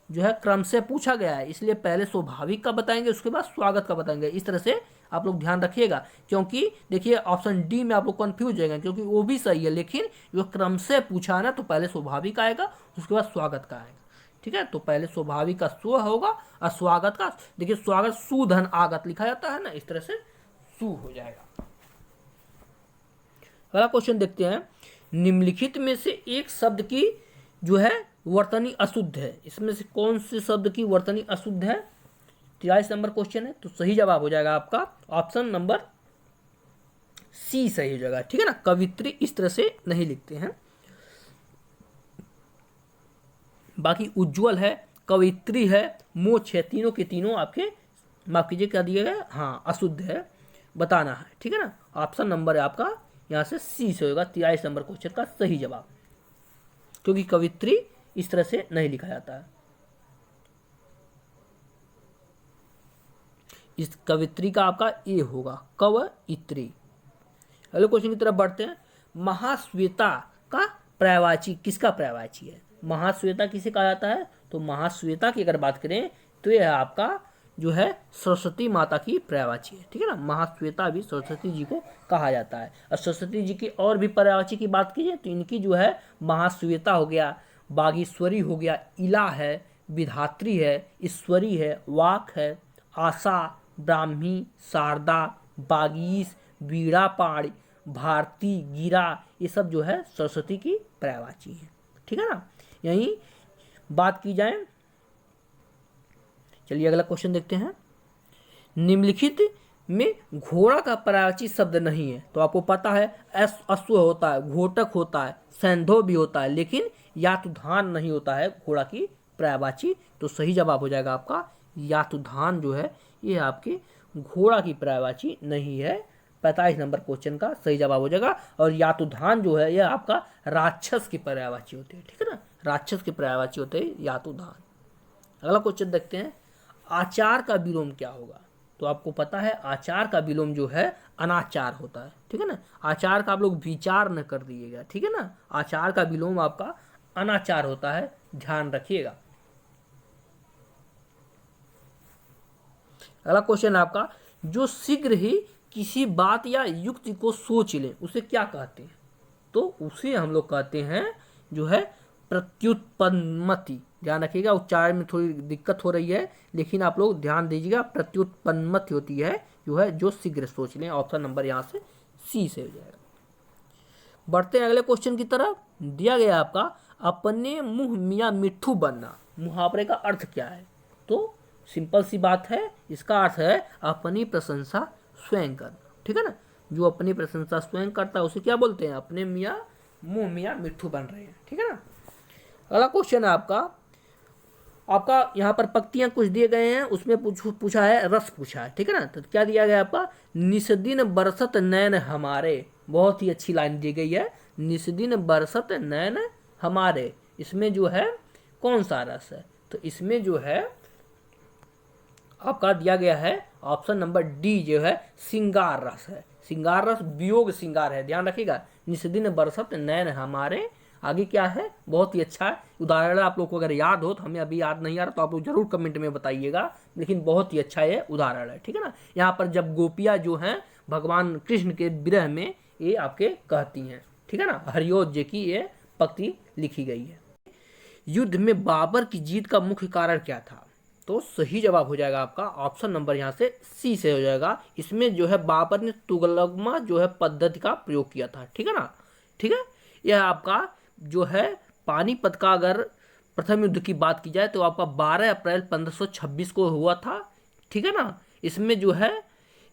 जो है क्रम से पूछा गया है, इसलिए पहले स्वाभाविक का बताएंगे, उसके बाद स्वागत का बताएंगे। इस तरह से आप लोग ध्यान रखिएगा, क्योंकि देखिए ऑप्शन डी में आप लोग कंफ्यूज हो जाएंगे, क्योंकि वो भी सही है, लेकिन जो क्रम से पूछा है ना, तो पहले स्वाभाविक आएगा, उसके बाद स्वागत का आएगा, ठीक है। तो पहले स्वाभाविक का स्व होगा और स्वागत का, देखिए स्वागत सुधन आगत लिखा जाता है ना, इस तरह से सु हो जाएगा। अगला क्वेश्चन देखते हैं, निम्नलिखित में से एक शब्द की जो है वर्तनी अशुद्ध है, इसमें से कौन से शब्द की वर्तनी अशुद्ध है? 43 नंबर क्वेश्चन है, तो सही जवाब हो जाएगा आपका ऑप्शन नंबर सी सही हो जाएगा, ठीक है ना। कवित्री इस तरह से नहीं लिखते हैं, बाकी उज्जवल है, कवित्री है, मोक्ष है, तीनों के तीनों आपके माफ कीजिए क्या दिए गए, हाँ अशुद्ध है, बताना है, ठीक है ना। ऑप्शन नंबर है आपका यहाँ से सी से होगा 43 नंबर क्वेश्चन का सही जवाब, क्योंकि कवित्री इस तरह से नहीं लिखा जाता है। इस कवित्री का आपका ए होगा, कवइत्री। अगले क्वेश्चन की तरफ बढ़ते हैं, महाश्वेता का पर्यायवाची किसका पर्यायवाची है? महाश्वेता किसे कहा जाता है? तो महाश्वेता की अगर बात करें तो यह आपका जो है सरस्वती माता की पर्यायवाची है, ठीक है ना। महाश्वेता भी सरस्वती जी को कहा जाता है। और सरस्वती जी की और भी पर्यायवाची की बात कीजिए तो इनकी जो है महाश्वेता हो गया, बागीश्वरी हो गया, इला है, विधात्री है, ईश्वरी है, वाक है, आशा, ब्राह्मी, शारदा, बागीश, वीणापाणी, भारती, गिरा, ये सब जो है सरस्वती की पर्यायवाची है, ठीक है ना। यही बात की जाए, चलिए अगला क्वेश्चन देखते हैं, निम्नलिखित में घोड़ा का पर्यायवाची शब्द नहीं है। तो आपको पता है अश्व होता है, घोटक होता है, सैंधव भी होता है, लेकिन यातुधान नहीं होता है घोड़ा की पर्यायवाची। तो सही जवाब हो जाएगा आपका यातुधान जो है ये आपकी घोड़ा की पर्यायवाची नहीं है। 45 नंबर क्वेश्चन का सही जवाब हो जाएगा। और यातुधान जो है यह आपका राक्षस की पर्यायवाची होती है, ठीक है ना, राक्षस की पर्यायवाची होते हैं यातुधान। अगला क्वेश्चन देखते हैं, आचार का विलोम क्या होगा? तो आपको पता है आचार का विलोम जो है अनाचार होता है, ठीक है ना। आचार का आप लोग विचार न कर दिएगा, ठीक है ना। आचार का विलोम आपका अनाचार होता है, ध्यान रखिएगा। अगला क्वेश्चन आपका, जो शीघ्र ही किसी बात या युक्ति को सोच लें उसे क्या कहते हैं? तो उसे हम लोग कहते हैं जो है प्रत्युत्पन्नमति। ध्यान रखिएगा, उच्चारण में थोड़ी दिक्कत हो रही है, लेकिन आप लोग ध्यान दीजिएगा, प्रत्युत्पन्नमति होती है जो है जो शीघ्र सोच लें। ऑप्शन नंबर यहाँ से सी से हो जाएगा। बढ़ते हैं अगले क्वेश्चन की तरफ। दिया गया आपका अपने मुंह मियाँ मिट्ठू बनना, मुहावरे का अर्थ क्या है? तो सिंपल सी बात है, इसका अर्थ है अपनी प्रशंसा स्वयं करना। ठीक है ना, जो अपनी प्रशंसा स्वयं करता है उसे क्या बोलते हैं? अपने मुंह मियाँ मिट्ठू बन रहे हैं। ठीक है ना। अगला क्वेश्चन है आपका यहाँ पर पंक्तियां कुछ दिए गए हैं, उसमें पूछा है रस पूछा है। ठीक है ना, तो क्या दिया गया आपका? निस्दिन बरसत नैन हमारे। बहुत ही अच्छी लाइन दी गई है, निस्दिन बरसत नैन हमारे। इसमें जो है कौन सा रस है? तो इसमें जो है आपका दिया गया है ऑप्शन नंबर डी जो है श्रृंगार रस है। श्रृंगार रस वियोग श्रृंगार है, ध्यान रखिएगा। निस्दिन बरसत नैन हमारे, आगे क्या है? बहुत ही अच्छा उदाहरण आप लोग को अगर याद हो, तो हमें अभी याद नहीं आ रहा तो आप लोग जरूर कमेंट में बताइएगा, लेकिन बहुत ही अच्छा ये उदाहरण है। ठीक है ना, यहाँ पर जब गोपियाँ जो हैं भगवान कृष्ण के विरह में ये आपके कहती हैं। ठीक है ना, हरिओज जी की ये पंक्ति लिखी गई है। युद्ध में बाबर की जीत का मुख्य कारण क्या था? तो सही जवाब हो जाएगा आपका ऑप्शन नंबर यहाँ से सी से हो जाएगा। इसमें जो है बाबर ने तुगलकमा जो है पद्धति का प्रयोग किया था। ठीक है ना, ठीक है। यह आपका जो है पानीपत का अगर प्रथम युद्ध की बात की जाए तो आपका 12 अप्रैल 1526 को हुआ था। ठीक है ना, इसमें जो है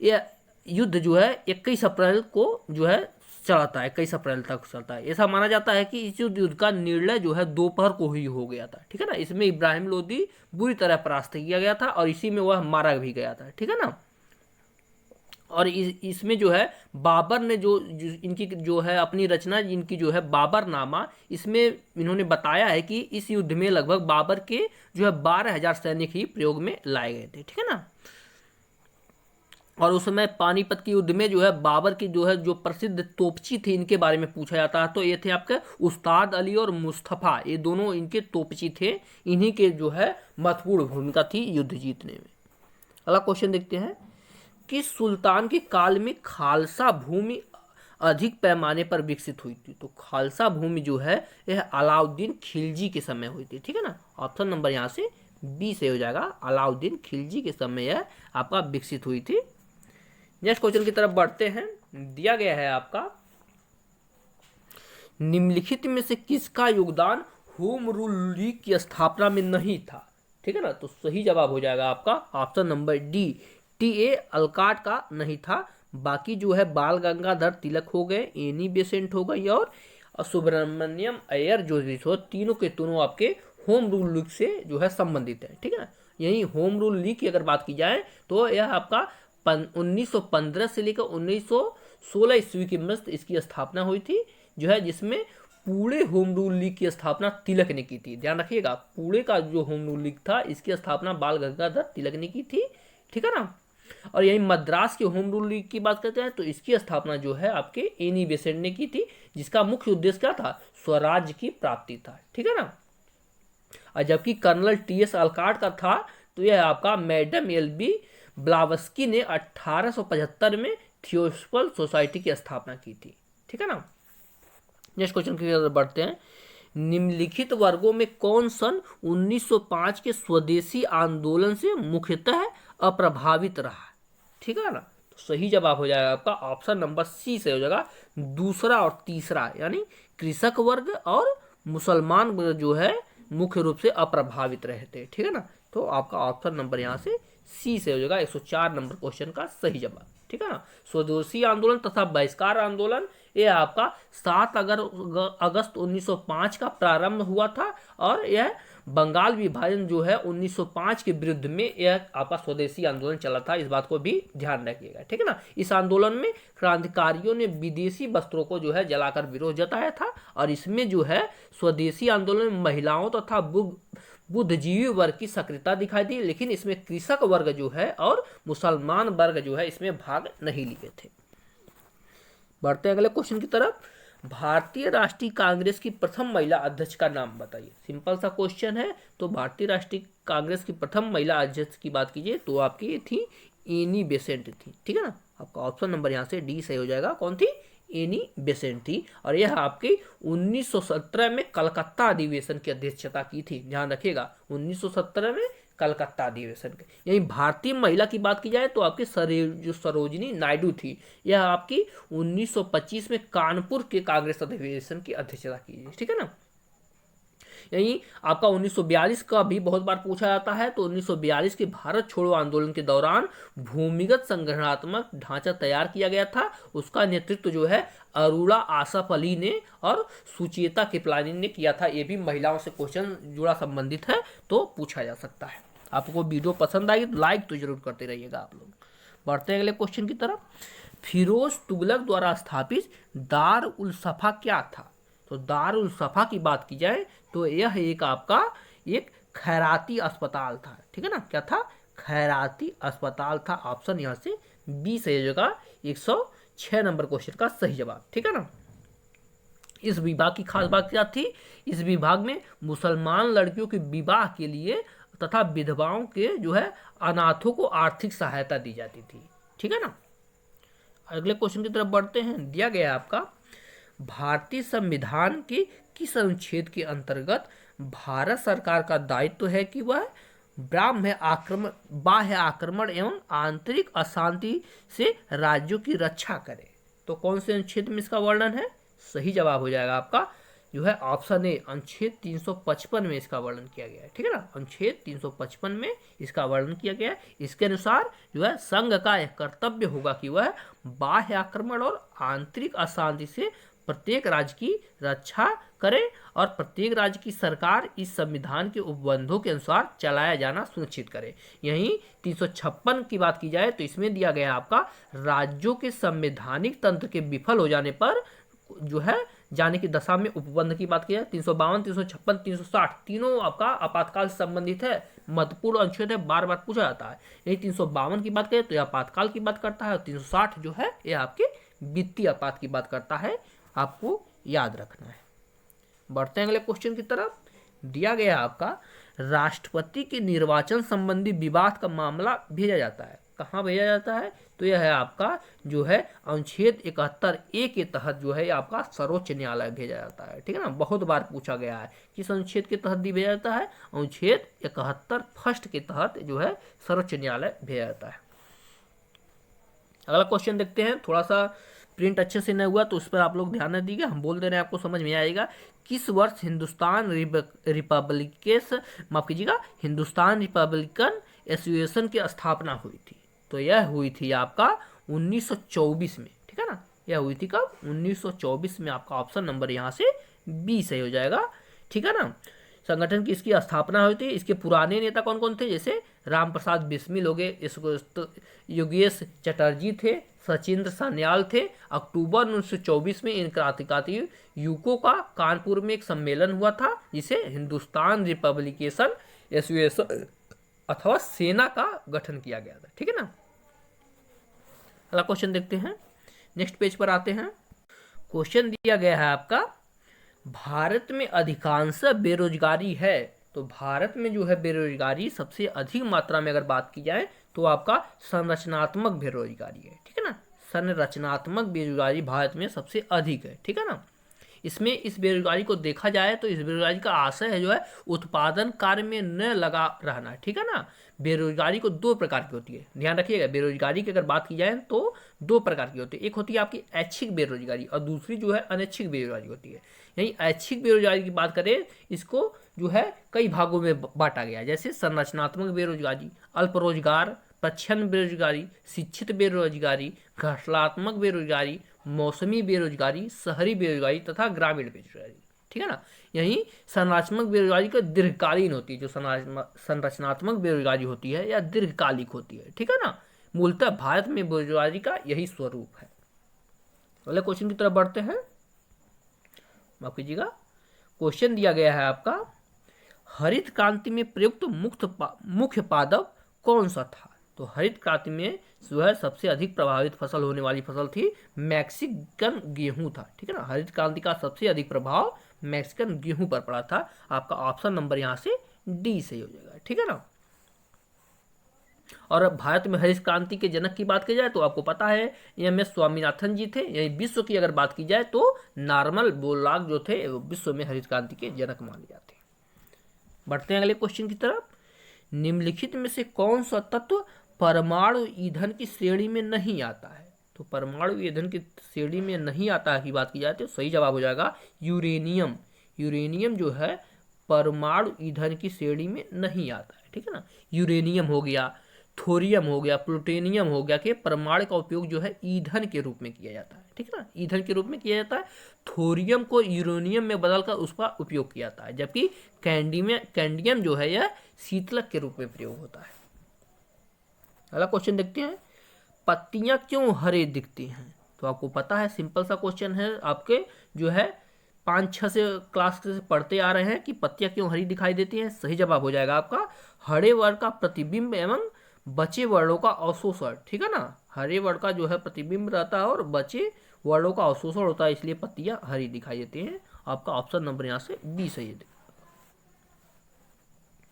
यह युद्ध जो है 21 अप्रैल को जो है चलाता है, 21 अप्रैल तक चलता है। ऐसा माना जाता है कि इस युद्ध का निर्णय जो है दोपहर को ही हो गया था। ठीक है ना, इसमें इब्राहिम लोदी बुरी तरह परास्त किया गया था और इसी में वह मारा भी गया था। ठीक है ना, और इसमें जो है बाबर ने जो इनकी जो है अपनी रचना इनकी जो है बाबरनामा, इसमें इन्होंने बताया है कि इस युद्ध में लगभग बाबर के जो है 12,000 सैनिक ही प्रयोग में लाए गए थे। ठीक है ना, और उस समय पानीपत के युद्ध में जो है बाबर की जो है जो प्रसिद्ध तोपची थी, इनके बारे में पूछा जाता है तो ये थे आपके उस्ताद अली और मुस्तफ़ा, ये दोनों इनके तोपची थे। इन्हीं के जो है महत्वपूर्ण भूमिका थी युद्ध जीतने में। अगला क्वेश्चन देखते हैं, किस सुल्तान के काल में खालसा भूमि अधिक पैमाने पर विकसित हुई थी? तो खालसा भूमि जो है यह अलाउद्दीन खिलजी के समय हुई थी। ठीक है ना, ऑप्शन नंबर यहाँ से बी से हो जाएगा, अलाउद्दीन खिलजी के समय यह आपका विकसित हुई थी। नेक्स्ट क्वेश्चन की तरफ बढ़ते हैं। दिया गया है आपका निम्नलिखित में से किसका योगदान होम रूल लीग की स्थापना में नहीं था? ठीक है ना, तो सही जवाब हो जाएगा आपका option number D, T.A.. Olcott का नहीं था। बाकी जो है बाल गंगाधर तिलक हो गए, एनी बेसेंट हो गई और सुब्रमण्यम अय्यर जो भी हो, तीनों के तीनों आपके होम रूल लीग से जो है संबंधित है। ठीक है ना, यही होम रूल लीग की अगर बात की जाए तो यह आपका 1915 से लेकर 1916 ईस्वी के मध्य इसकी स्थापना हुई थी, जो है जिसमें पूरे होम रूल लीग की स्थापना तिलक ने की थी। ध्यान रखिएगा, पूरे का जो होम रूल लीग था इसकी स्थापना बाल गंगाधर तिलक ने की थी। ठीक है ना, और यही मद्रास के होम रूल लीग की बात करते हैं तो इसकी स्थापना जो है आपके एनी बेसेंट ने की थी, जिसका मुख्य उद्देश्य क्या था? स्वराज्य की प्राप्ति था। ठीक है ना, और जबकि कर्नल टी.एस. अलकाट का था तो यह आपका मैडम एल.बी. ब्लावस्की ने 1875 में थियोसॉफिकल सोसाइटी की स्थापना की थी। ठीक है ना, नेक्स्ट क्वेश्चन की तरफ बढ़ते हैं। निम्नलिखित वर्गों में कौन सन 1905 के स्वदेशी आंदोलन से मुख्यतः अप्रभावित रहा? ठीक है ना, तो सही जवाब हो जाएगा आपका ऑप्शन नंबर सी से हो जाएगा, दूसरा और तीसरा, यानी कृषक वर्ग और मुसलमान वर्ग जो है मुख्य रूप से अप्रभावित रहे थे। ठीक है ना, तो आपका ऑप्शन नंबर यहाँ से सी से हो जाएगा 104 नंबर क्वेश्चन का सही जवाब। ठीक है ना, स्वदेशी आंदोलन तथा बहिष्कार आंदोलन ये आपका 7 अगस्त 1905 का प्रारंभ हुआ था और यह बंगाल विभाजन जो है 1905 के विरुद्ध में यह आपका स्वदेशी आंदोलन चला था, इस बात को भी ध्यान रखिएगा। ठीक है ना, इस आंदोलन में क्रांतिकारियों ने विदेशी वस्त्रों को जो है जलाकर विरोध जताया था और इसमें जो है स्वदेशी आंदोलन में महिलाओं तथा बुद्धिजीवी वर्ग की सक्रियता दिखाई दी, लेकिन इसमें कृषक वर्ग जो है और मुसलमान वर्ग जो है इसमें भाग नहीं लिए थे। बढ़ते हैं अगले क्वेश्चन की तरफ। भारतीय राष्ट्रीय कांग्रेस की प्रथम महिला अध्यक्ष का नाम बताइए। सिंपल सा क्वेश्चन है, तो भारतीय राष्ट्रीय कांग्रेस की प्रथम महिला अध्यक्ष की बात कीजिए तो आपकी ये थी एनी बेसेंट थी। ठीक है ना, आपका ऑप्शन नंबर यहाँ से डी सही हो जाएगा। कौन थी? एनी बेसेंट थी, और यह आपकी 1917 में कलकत्ता अधिवेशन की अध्यक्षता की थी। ध्यान रखिएगा 1917 में कलकत्ता अधिवेशन के। यही भारतीय महिला की बात की जाए तो आपकी जो सरोजिनी नायडू थी, यह आपकी 1925 में कानपुर के कांग्रेस अधिवेशन की अध्यक्षता की, ठीक है ना। यही आपका 1942 का भी बहुत बार पूछा जाता है। तो 1942 के भारत छोड़ो आंदोलन के दौरान भूमिगत संगठनात्मक ढांचा तैयार किया गया था, उसका नेतृत्व जो है अरुणा आसफ अली ने और सुचेता कृपलानी ने किया था। ये भी महिलाओं से क्वेश्चन जुड़ा संबंधित है तो पूछा जा सकता है। आपको वीडियो पसंद आई तो लाइक तो जरूर करते रहिएगा आप लोग। बढ़ते हैं अगले क्वेश्चन की तरफ। फिरोज तुगलक द्वारा स्थापित दार उल सफा क्या था? तो दार उल सफा की बात की जाए तो यह एक आपका एक खैराती अस्पताल था, ठीक है ना। क्या था? खैराती अस्पताल था। ऑप्शन यहाँ से बी सही हो जाएगा, 106 नंबर क्वेश्चन का सही जवाब, ठीक है ना। इस विभाग की खास बात क्या थी? इस विभाग में मुसलमान लड़कियों के विवाह के लिए तथा विधवाओं के जो है अनाथों को आर्थिक सहायता दी जाती थी, ठीक है ना। अगले क्वेश्चन की तरफ बढ़ते हैं। दिया गया आपका भारतीय संविधान के किस अनुच्छेद के अंतर्गत भारत सरकार का दायित्व है कि वह बाह्य आक्रमण एवं आंतरिक अशांति से राज्यों की रक्षा करे? तो कौन से अनुच्छेद में इसका वर्णन है? सही जवाब हो जाएगा आपका जो है ऑप्शन ए, अनुच्छेद 355 में इसका वर्णन किया गया है, ठीक है ना। अनुच्छेद 355 में इसका वर्णन किया गया है। इसके अनुसार जो है संघ का यह कर्तव्य होगा कि वह बाह्य आक्रमण और आंतरिक अशांति से प्रत्येक राज्य की रक्षा करे और प्रत्येक राज्य की सरकार इस संविधान के उपबंधों के अनुसार चलाया जाना सुनिश्चित करे। यहीं 356 की बात की जाए तो इसमें दिया गया आपका राज्यों के संवैधानिक तंत्र के विफल हो जाने पर जो है जाने की दशा में उपबंध की बात की जाए। 352, 356, 360 तीनों आपका आपातकाल से संबंधित है, महत्वपूर्ण अनुच्छेद है, बार बार पूछा जाता है। यही 352 की बात करें तो यह आपातकाल की बात करता है, और 360 जो है यह आपके वित्तीय आपात की बात करता है, आपको याद रखना है। बढ़ते हैं अगले क्वेश्चन की तरफ। दिया गया आपका राष्ट्रपति के निर्वाचन संबंधी विवाद का मामला भेजा जाता है, कहाँ भेजा जाता है? तो यह है आपका जो है अनुच्छेद 71A के तहत जो है आपका सर्वोच्च न्यायालय भेजा जाता है, ठीक है ना। बहुत बार पूछा गया है किस अनुच्छेद के तहत भी भेजा जाता है? अनुच्छेद 71 फर्स्ट के तहत जो है सर्वोच्च न्यायालय भेजा जाता है। अगला क्वेश्चन देखते हैं। थोड़ा सा प्रिंट अच्छे से नहीं हुआ तो उस पर आप लोग ध्यान न दीजिए, हम बोल दे रहे हैं आपको समझ में आएगा। किस वर्ष हिंदुस्तान रिपब्लिकन एसोसिएशन की स्थापना हुई थी? तो यह हुई थी आपका 1924 में, ठीक है ना। यह हुई थी कब? 1924 में। आपका ऑप्शन नंबर यहाँ से बी सही हो जाएगा, ठीक है ना। संगठन की इसकी स्थापना हुई थी। इसके पुराने नेता कौन कौन थे? जैसे राम प्रसाद बिस्मिल हो गए, इसको योगेश चटर्जी थे, सचिंद्र सान्याल थे। अक्टूबर 1924 में इन क्रांतिकारी युवकों का कानपुर में एक सम्मेलन हुआ था जिसे हिंदुस्तान रिपब्लिकेशन एसोसिएशन अथवा सेना का गठन किया गया था, ठीक है ना। अगला क्वेश्चन देखते हैं। नेक्स्ट पेज पर आते हैं। क्वेश्चन दिया गया है आपका भारत में अधिकांश बेरोजगारी है। तो भारत में जो है बेरोजगारी सबसे अधिक मात्रा में अगर बात की जाए तो आपका संरचनात्मक बेरोजगारी है, ठीक है ना। संरचनात्मक बेरोजगारी भारत में सबसे अधिक है, ठीक है ना। इसमें इस बेरोजगारी को देखा जाए तो इस बेरोजगारी का आशय है जो है उत्पादन कार्य में न लगा रहना, ठीक है ना। बेरोजगारी को दो प्रकार की होती है, ध्यान रखिएगा। बेरोजगारी की अगर बात की जाए तो दो प्रकार की होती है। एक होती है आपकी ऐच्छिक बेरोजगारी और दूसरी जो है अनैच्छिक बेरोजगारी होती है। यही ऐच्छिक बेरोजगारी की बात करें, इसको जो है कई भागों में बांटा गया है, जैसे संरचनात्मक बेरोजगारी, अल्प रोजगार, प्रच्छन्न बेरोजगारी, शिक्षित बेरोजगारी, घटनात्मक बेरोजगारी, मौसमी बेरोजगारी, शहरी बेरोजगारी तथा ग्रामीण बेरोजगारी, ठीक है ना। यही संरचनात्मक बेरोजगारी का दीर्घकालीन होती है, जो संरचनात्मक बेरोजगारी होती है या दीर्घकालिक होती है, ठीक है ना। मूलतः भारत में बेरोजगारी का यही स्वरूप है। अगले क्वेश्चन की तरफ बढ़ते हैं। माफ कीजिएगा। क्वेश्चन दिया गया है आपका हरित क्रांति में प्रयुक्त मुख्य पादप कौन सा था? तो हरित क्रांति में जो है सबसे अधिक प्रभावित फसल होने वाली फसल थी मैक्सिकन गेहूं था, ठीक है ना। हरित क्रांति का सबसे अधिक प्रभाव मैक्सिकन गेहूं पर पड़ा था। आपका ऑप्शन नंबर यहाँ से डी सही हो जाएगा, ठीक है ना। और भारत में हरित क्रांति के जनक की बात की जाए तो आपको पता है एम.एस. स्वामीनाथन जी थे। यही विश्व की अगर बात की जाए तो नॉर्मल बोरलॉग जो थे वो विश्व में हरित क्रांति के जनक माने जाते हैं। बढ़ते हैं अगले क्वेश्चन की तरफ। निम्नलिखित में से कौन सा तत्व परमाणु ईंधन की श्रेणी में नहीं आता है? तो परमाणु ईंधन की श्रेणी में नहीं आता है की बात की जाए तो सही जवाब हो जाएगा यूरेनियम। यूरेनियम जो है परमाणु ईंधन की श्रेणी में नहीं आता है, ठीक है ना। यूरेनियम हो गया, थोरियम हो गया, प्लूटोनियम हो गया कि परमाणु का उपयोग जो है ईंधन के रूप में किया जाता है, ठीक है ना, ईंधन के रूप में किया जाता है। थोरियम को यूरेनियम में बदलकर उसका उपयोग किया जाता है, जबकि कैंडियम जो है यह शीतलक के रूप में प्रयोग होता है। अगला क्वेश्चन देखते हैं, पत्तियां क्यों हरे दिखती हैं? तो आपको पता है सिंपल सा क्वेश्चन है, आपके जो है 5-6 से क्लास से पढ़ते आ रहे हैं कि पत्तियां क्यों हरी दिखाई देती हैं। सही जवाब हो जाएगा आपका हरे वर्ण का प्रतिबिंब एवं बचे वर्णों का अवशोषण, ठीक है ना। हरे वर्ण का जो है प्रतिबिंब रहता है और बचे वर्णों का अवशोषण होता है, इसलिए पत्तियां हरी दिखाई देती हैं। आपका ऑप्शन नंबर यहाँ से बी सही है।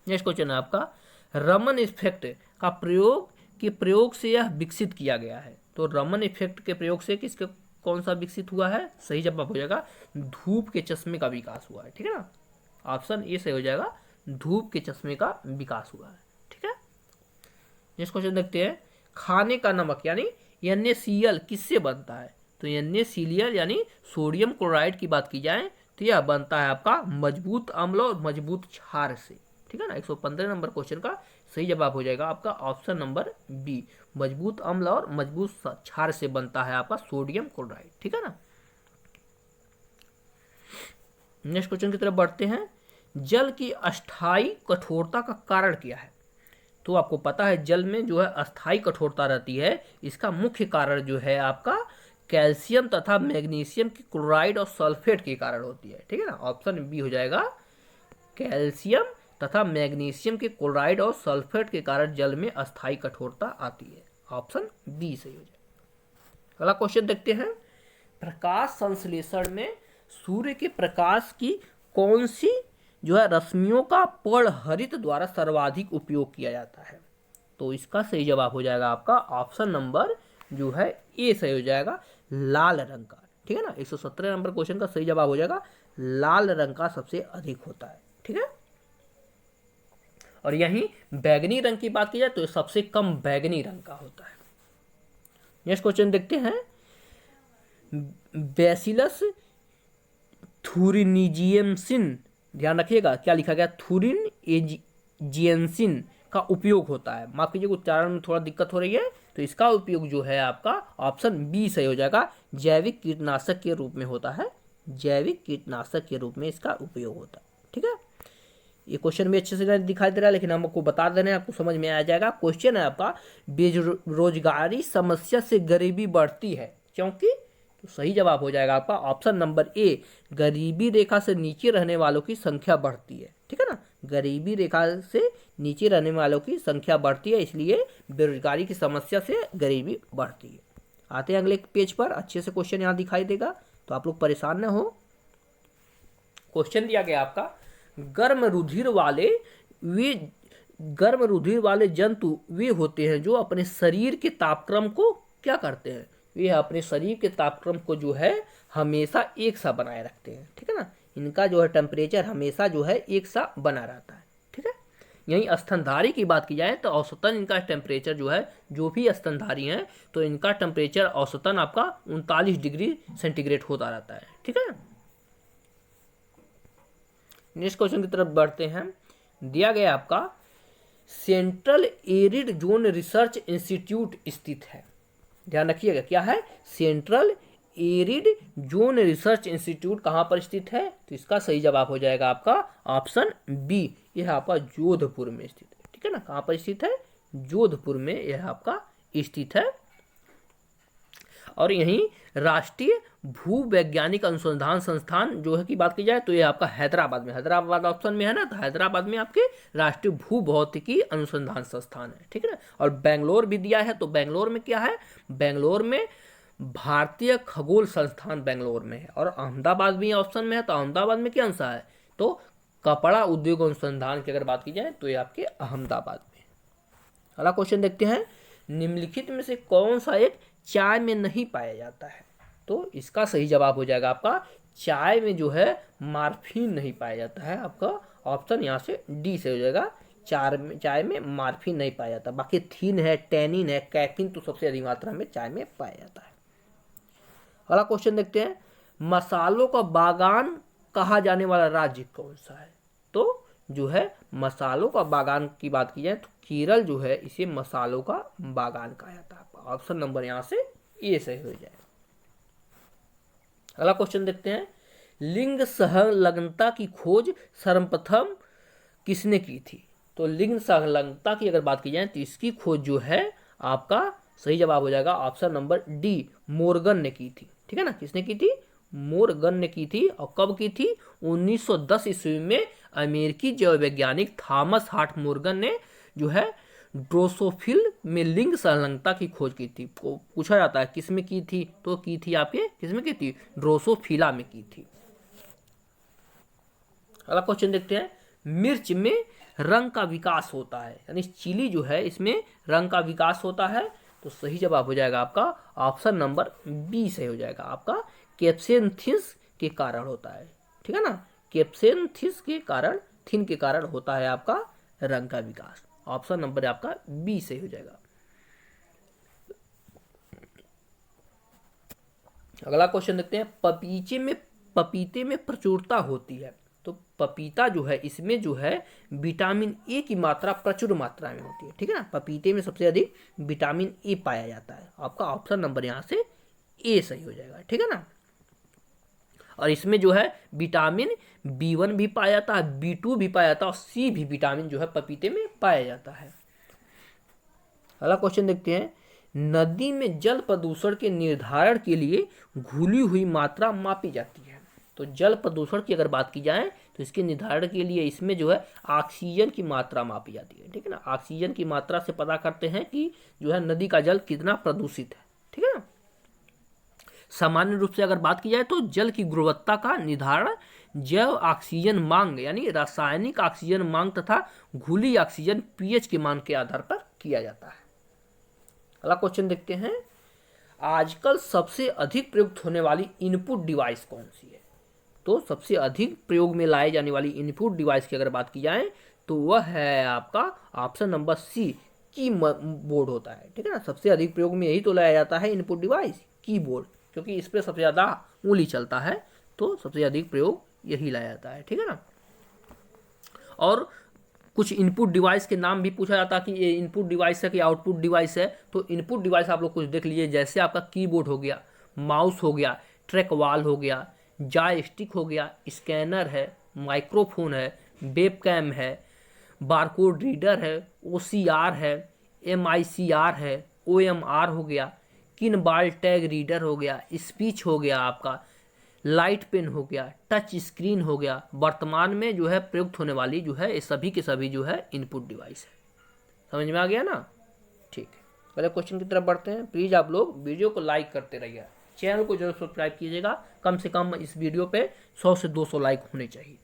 नेक्स्ट क्वेश्चन है आपका, रमन इफेक्ट का प्रयोग से यह विकसित किया गया है। तो रमन इफेक्ट के प्रयोग से किसके कौन सा विकसित हुआ है? सही जवाब हो जाएगा धूप के चश्मे का विकास हुआ है, ठीक है ना। ऑप्शन ए सही हो जाएगा, धूप के चश्मे का विकास हुआ है, ठीक है। नेक्स्ट क्वेश्चन देखते हैं, खाने का नमक यानी NaCl किससे बनता है? तो NaCl यानी सोडियम क्लोराइड की बात की जाए तो यह बनता है आपका मजबूत अम्ल और मजबूत क्षार से, ठीक है ना। 115 नंबर क्वेश्चन का सही जवाब हो जाएगा आपका ऑप्शन नंबर बी, मजबूत अम्ल और मजबूत क्षार से बनता है आपका सोडियम क्लोराइड, ठीक है ना। नेक्स्ट क्वेश्चन की तरफ बढ़ते हैं, जल की अस्थायी कठोरता का कारण क्या है? तो आपको पता है जल में जो है अस्थायी कठोरता रहती है, इसका मुख्य कारण जो है आपका कैल्शियम तथा मैग्नीशियम की क्लोराइड और सल्फेट के कारण होती है, ठीक है ना। ऑप्शन बी हो जाएगा, कैल्शियम तथा मैग्नीशियम के क्लोराइड और सल्फेट के कारण जल में अस्थायी कठोरता आती है। ऑप्शन बी सही हो जाएगा। अगला क्वेश्चन देखते हैं, प्रकाश संश्लेषण में सूर्य के प्रकाश की कौन सी जो है रश्मियों का पर्णहरित द्वारा सर्वाधिक उपयोग किया जाता है? तो इसका सही जवाब हो जाएगा आपका ऑप्शन नंबर जो है ए सही हो जाएगा, लाल रंग का, ठीक है ना। 117 नंबर क्वेश्चन का सही जवाब हो जाएगा लाल रंग का सबसे अधिक होता है, ठीक है। और यहीं बैगनी रंग की बात की जाए तो सबसे कम बैगनी रंग का होता है। नेक्स्ट क्वेश्चन देखते हैं, बैसिलस थुरिनजिएंसिन, ध्यान रखिएगा क्या लिखा गया, थुरिनजिएंसिन का उपयोग होता है। माफ कीजिए उच्चारण में थोड़ा दिक्कत हो रही है, तो इसका उपयोग जो है आपका ऑप्शन बी सही हो जाएगा, जैविक कीटनाशक के रूप में होता है। जैविक कीटनाशक के रूप में इसका उपयोग होता है, ठीक है। ये क्वेश्चन भी अच्छे से दिखाई दे रहा है, लेकिन हम आपको बता दे रहे हैं, आपको समझ में आ जाएगा। क्वेश्चन है आपका, बेरोजगारी समस्या से गरीबी बढ़ती है क्योंकि? तो सही जवाब हो जाएगा आपका ऑप्शन नंबर ए, गरीबी रेखा से नीचे रहने वालों की संख्या बढ़ती है, ठीक है ना। गरीबी रेखा से नीचे रहने वालों की संख्या बढ़ती है, इसलिए बेरोजगारी की समस्या से गरीबी बढ़ती है। आते हैं अगले पेज पर, अच्छे से क्वेश्चन यहाँ दिखाई देगा तो आप लोग परेशान न हो। क्वेश्चन दिया गया आपका, गर्म रुधिर वाले जंतु वे होते हैं जो अपने शरीर के तापक्रम को क्या करते हैं? वे अपने शरीर के तापक्रम को जो है हमेशा एक सा बनाए रखते हैं, ठीक है ना। इनका जो है टेम्परेचर हमेशा जो है एक सा बना रहता है, ठीक है। यहीं स्तनधारी की बात की जाए तो औसतन इनका टेम्परेचर जो है, जो भी स्तनधारी हैं तो इनका टेम्परेचर औसतन आपका 39 डिग्री सेंटीग्रेड होता रहता है, ठीक है। नेक्स्ट क्वेश्चन की तरफ बढ़ते हैं, दिया गया आपका, central arid zone research institute स्थित है। ध्यान रखिएगा क्या है, central arid zone research institute कहाँ पर स्थित है? तो इसका सही जवाब हो जाएगा आपका ऑप्शन बी, यह आपका जोधपुर में स्थित है, ठीक है ना। कहाँ पर स्थित है? जोधपुर में यह आपका स्थित है। और यहीं राष्ट्रीय भूवैज्ञानिक अनुसंधान संस्थान जो है की बात की जाए तो ये आपका हैदराबाद में, हैदराबाद ऑप्शन में है ना, तो हैदराबाद में आपके राष्ट्रीय भूभौतिकी अनुसंधान संस्थान है, ठीक है ना। और बेंगलोर भी दिया है, तो बेंगलोर में क्या है? बेंगलोर में भारतीय खगोल संस्थान बेंगलोर में है। और अहमदाबाद भी ऑप्शन में है, तो अहमदाबाद में कौन सा है? तो कपड़ा उद्योग अनुसंधान की अगर बात की जाए तो ये आपके अहमदाबाद में। अगला क्वेश्चन देखते हैं, निम्नलिखित में से कौन सा एक चाय में नहीं पाया जाता है? तो इसका सही जवाब हो जाएगा आपका चाय में जो है मार्फिन नहीं पाया जाता है। आपका ऑप्शन यहाँ से डी से हो जाएगा, चाय में मार्फिन नहीं पाया जाता। बाकी थीन है, टेनिन है, कैफीन तो सबसे अधिक मात्रा में चाय में पाया जाता है। अगला क्वेश्चन देखते हैं, मसालों का बागान कहा जाने वाला राज्य कौन सा है? तो जो है मसालों का बागान की बात की जाए तो केरल जो है इसे मसालों का बागान कहा जाता है। ऑप्शन नंबर यहाँ से ए सही हो जाएगा। अगला क्वेश्चन देखते हैं, लिंग संलग्नता की खोज सर्वप्रथम किसने की थी? तो लिंग संलग्नता की अगर बात की जाए तो इसकी खोज जो है आपका सही जवाब हो जाएगा ऑप्शन नंबर डी, मोर्गन ने की थी। ठीक है ना, किसने की थी? मोर्गन ने की थी। और कब की थी? 1910 ईस्वी में अमेरिकी जैव वैज्ञानिक थॉमस हार्ट मोर्गन ने जो है ड्रोसोफिल में लिंग संलग्नता की खोज की थी। को पूछा जाता है किस में की थी? तो की थी आपके किस में की थी? ड्रोसोफिला में की थी। अगला क्वेश्चन देखते हैं, मिर्च में रंग का विकास होता है, यानी चिली जो है इसमें रंग का विकास होता है। तो सही जवाब हो जाएगा आपका ऑप्शन नंबर बी सही हो जाएगा, आपका कैप्सेंथिस के कारण होता है। ठीक है ना, कैप्सेंथिस के कारण, थिन के कारण होता है आपका रंग का विकास। ऑप्शन नंबर आपका बी सही हो जाएगा। अगला क्वेश्चन देखते हैं, पपीते में प्रचुरता होती है। तो पपीता जो है इसमें जो है विटामिन ए की मात्रा प्रचुर मात्रा में होती है। ठीक है ना, पपीते में सबसे अधिक विटामिन ए पाया जाता है। आपका ऑप्शन नंबर यहाँ से ए सही हो जाएगा। ठीक है ना, और इसमें जो है विटामिन B1 भी पाया जाता है, B2 भी पाया जाता है और सी भी विटामिन जो है पपीते में पाया जाता है। अगला क्वेश्चन देखते हैं, नदी में जल प्रदूषण के निर्धारण के लिए घुली हुई मात्रा मापी जाती है। तो जल प्रदूषण की अगर बात की जाए तो इसके निर्धारण के लिए इसमें जो है ऑक्सीजन की मात्रा मापी जाती है। ठीक है ना, ऑक्सीजन की मात्रा से पता करते हैं कि जो है नदी का जल कितना प्रदूषित है। ठीक है ना, सामान्य रूप से अगर बात की जाए तो जल की गुणवत्ता का निर्धारण जैव ऑक्सीजन मांग यानी रासायनिक ऑक्सीजन मांग तथा घुली ऑक्सीजन पीएच के मान के आधार पर किया जाता है। अगला क्वेश्चन देखते हैं, आजकल सबसे अधिक प्रयुक्त होने वाली इनपुट डिवाइस कौन सी है? तो सबसे अधिक प्रयोग में लाए जाने वाली इनपुट डिवाइस की अगर बात की जाए तो वह है आपका ऑप्शन नंबर सी, कीबोर्ड होता है। ठीक है ना, सबसे अधिक प्रयोग में यही तो लाया जाता है इनपुट डिवाइस, कीबोर्ड, क्योंकि इस पर सबसे ज़्यादा उंगली चलता है तो सबसे अधिक प्रयोग यही लाया जाता है। ठीक है ना, और कुछ इनपुट डिवाइस के नाम भी पूछा जाता है कि ये इनपुट डिवाइस है कि आउटपुट डिवाइस है। तो इनपुट डिवाइस आप लोग कुछ देख लीजिए, जैसे आपका कीबोर्ड हो गया, माउस हो गया, ट्रैक वॉल हो गया, जॉयस्टिक हो गया, स्कैनर है, माइक्रोफोन है, वेबकैम है, बारकोड रीडर है, OCR है, MICR है, OMR हो गया, किनबाल टैग रीडर हो गया, स्पीच हो गया, आपका लाइट पेन हो गया, टच स्क्रीन हो गया। वर्तमान में जो है प्रयुक्त होने वाली जो है ये सभी के सभी जो है इनपुट डिवाइस है। समझ में आ गया ना? ठीक है, पहले क्वेश्चन की तरफ बढ़ते हैं। प्लीज़ आप लोग वीडियो को लाइक करते रहिए, चैनल को जरूर सब्सक्राइब कीजिएगा। कम से कम इस वीडियो पे 100 से 200 लाइक होने चाहिए।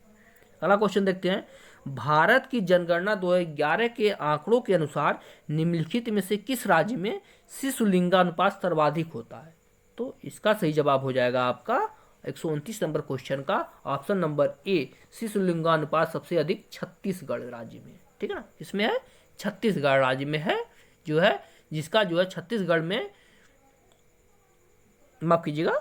अगला क्वेश्चन देखते हैं, भारत की जनगणना 2011 के आंकड़ों के अनुसार निम्नलिखित में से किस राज्य में शिशु लिंगानुपात सर्वाधिक होता है? तो इसका सही जवाब हो जाएगा आपका 129 नंबर क्वेश्चन का ऑप्शन नंबर ए, शिशु लिंगानुपात सबसे अधिक छत्तीसगढ़ राज्य में। ठीक है ना, इसमें है छत्तीसगढ़ राज्य में है जो है, जिसका जो है छत्तीसगढ़ में, माफ कीजिएगा,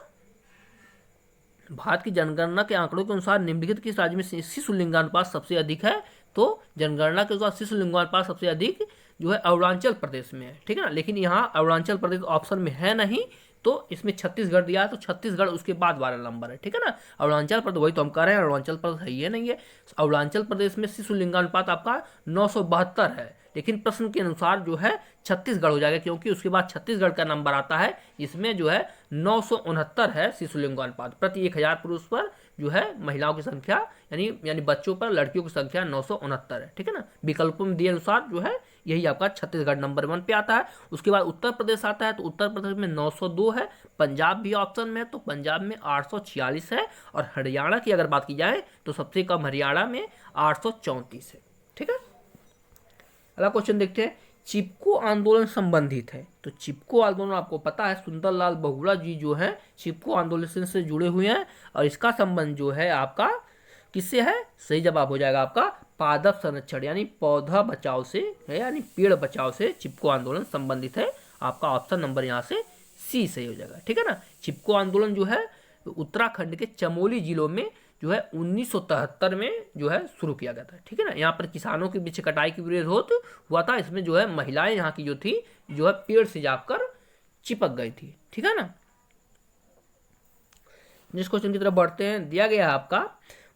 भारत की जनगणना के आंकड़ों के अनुसार निम्नलिखित किस राज्य में शिशु लिंगानुपात सबसे अधिक है? तो जनगणना के अनुसार शिशु लिंगानुपात सबसे अधिक जो है अरुणाचल प्रदेश में है। ठीक है ना, लेकिन यहाँ अरुणाचल प्रदेश ऑप्शन में है नहीं, तो इसमें छत्तीसगढ़ दिया है, तो छत्तीसगढ़ उसके बाद 12 नंबर है। ठीक है ना, अरुणाचल प्रदेश, वही तो हम कह रहे हैं, अरुणाचल प्रदेश है ये नहीं है। अरुणाचल प्रदेश में शिशु लिंगानुपात आपका 972 है, लेकिन प्रश्न के अनुसार जो है छत्तीसगढ़ हो जाएगा, क्योंकि उसके बाद छत्तीसगढ़ का नंबर आता है। इसमें जो है 969 है शिशु लिंगानुपात, प्रति 1000 पुरुष पर जो है महिलाओं की संख्या यानी बच्चों पर लड़कियों की संख्या 969 है। ठीक है ना, विकल्पों में दिए अनुसार जो है यही आपका छत्तीसगढ़ नंबर 1 पे आता है। उसके बाद उत्तर प्रदेश आता है, तो उत्तर प्रदेश में 902 है। पंजाब भी ऑप्शन में है, तो पंजाब में 846 है। और हरियाणा की अगर बात की जाए तो सबसे कम हरियाणा में 834 है। ठीक है, अगला क्वेश्चन देखते हैं, चिपको आंदोलन संबंधित है। तो चिपको आंदोलन आपको पता है सुंदरलाल बहुगुणा जी जो है चिपको आंदोलन से जुड़े हुए हैं और इसका संबंध जो है आपका किससे है? सही जवाब हो जाएगा आपका पादप संरक्षण यानी पौधा बचाव से है, यानी पेड़ बचाव से चिपको आंदोलन संबंधित है। आपका ऑप्शन नंबर यहाँ से सी सही हो जाएगा। ठीक है ना। चिपको आंदोलन जो है उत्तराखंड के चमोली जिलों में जो है 1973 में जो है शुरू किया गया था। ठीक है ना। यहाँ पर किसानों के बीच कटाई की विरोध हुआ था। इसमें जो है महिलाएं यहाँ की जो थी जो है पेड़ से जाकर चिपक गई थी। ठीक है ना। नेक्स्ट क्वेश्चन की तरफ बढ़ते हैं। दिया गया है आपका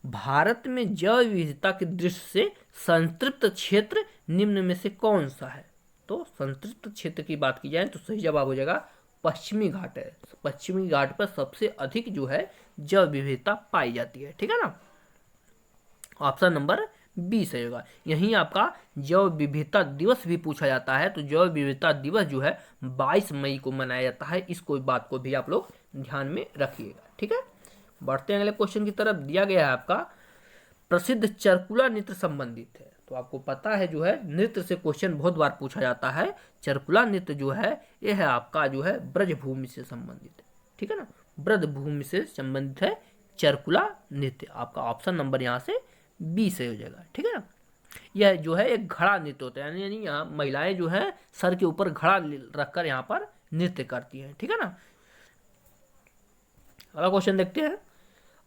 भारत में जैव विविधता की दृष्टि से संतृप्त क्षेत्र निम्न में से कौन सा है? तो संतृप्त क्षेत्र की बात की जाए तो सही जवाब हो जाएगा पश्चिमी घाट है। पश्चिमी घाट पर सबसे अधिक जो है जैव विविधता पाई जाती है। ठीक है ना। ऑप्शन नंबर बी सही होगा। यहीं आपका जैव विविधता दिवस भी पूछा जाता है। तो जैव विविधता दिवस जो है 22 मई को मनाया जाता है। इस कोई बात को भी आप लोग ध्यान में रखिएगा। ठीक है। बढ़ते हैं अगले क्वेश्चन की तरफ। दिया गया है आपका प्रसिद्ध चरकुला नृत्य संबंधित है। तो आपको पता है जो है नृत्य से क्वेश्चन बहुत बार पूछा जाता है। चरकुला नृत्य जो है यह है आपका जो है ब्रजभूमि से संबंधित है। ठीक है ना। ब्रजभूमि से संबंधित है चरकुला नृत्य। आपका ऑप्शन नंबर यहाँ से बी से हो जाएगा। ठीक है ना। यह जो है एक घड़ा नृत्य होता है, यानी यहाँ महिलाएं जो है सर के ऊपर घड़ा रखकर यहाँ पर नृत्य करती हैं। ठीक है ना। अगला क्वेश्चन देखते हैं।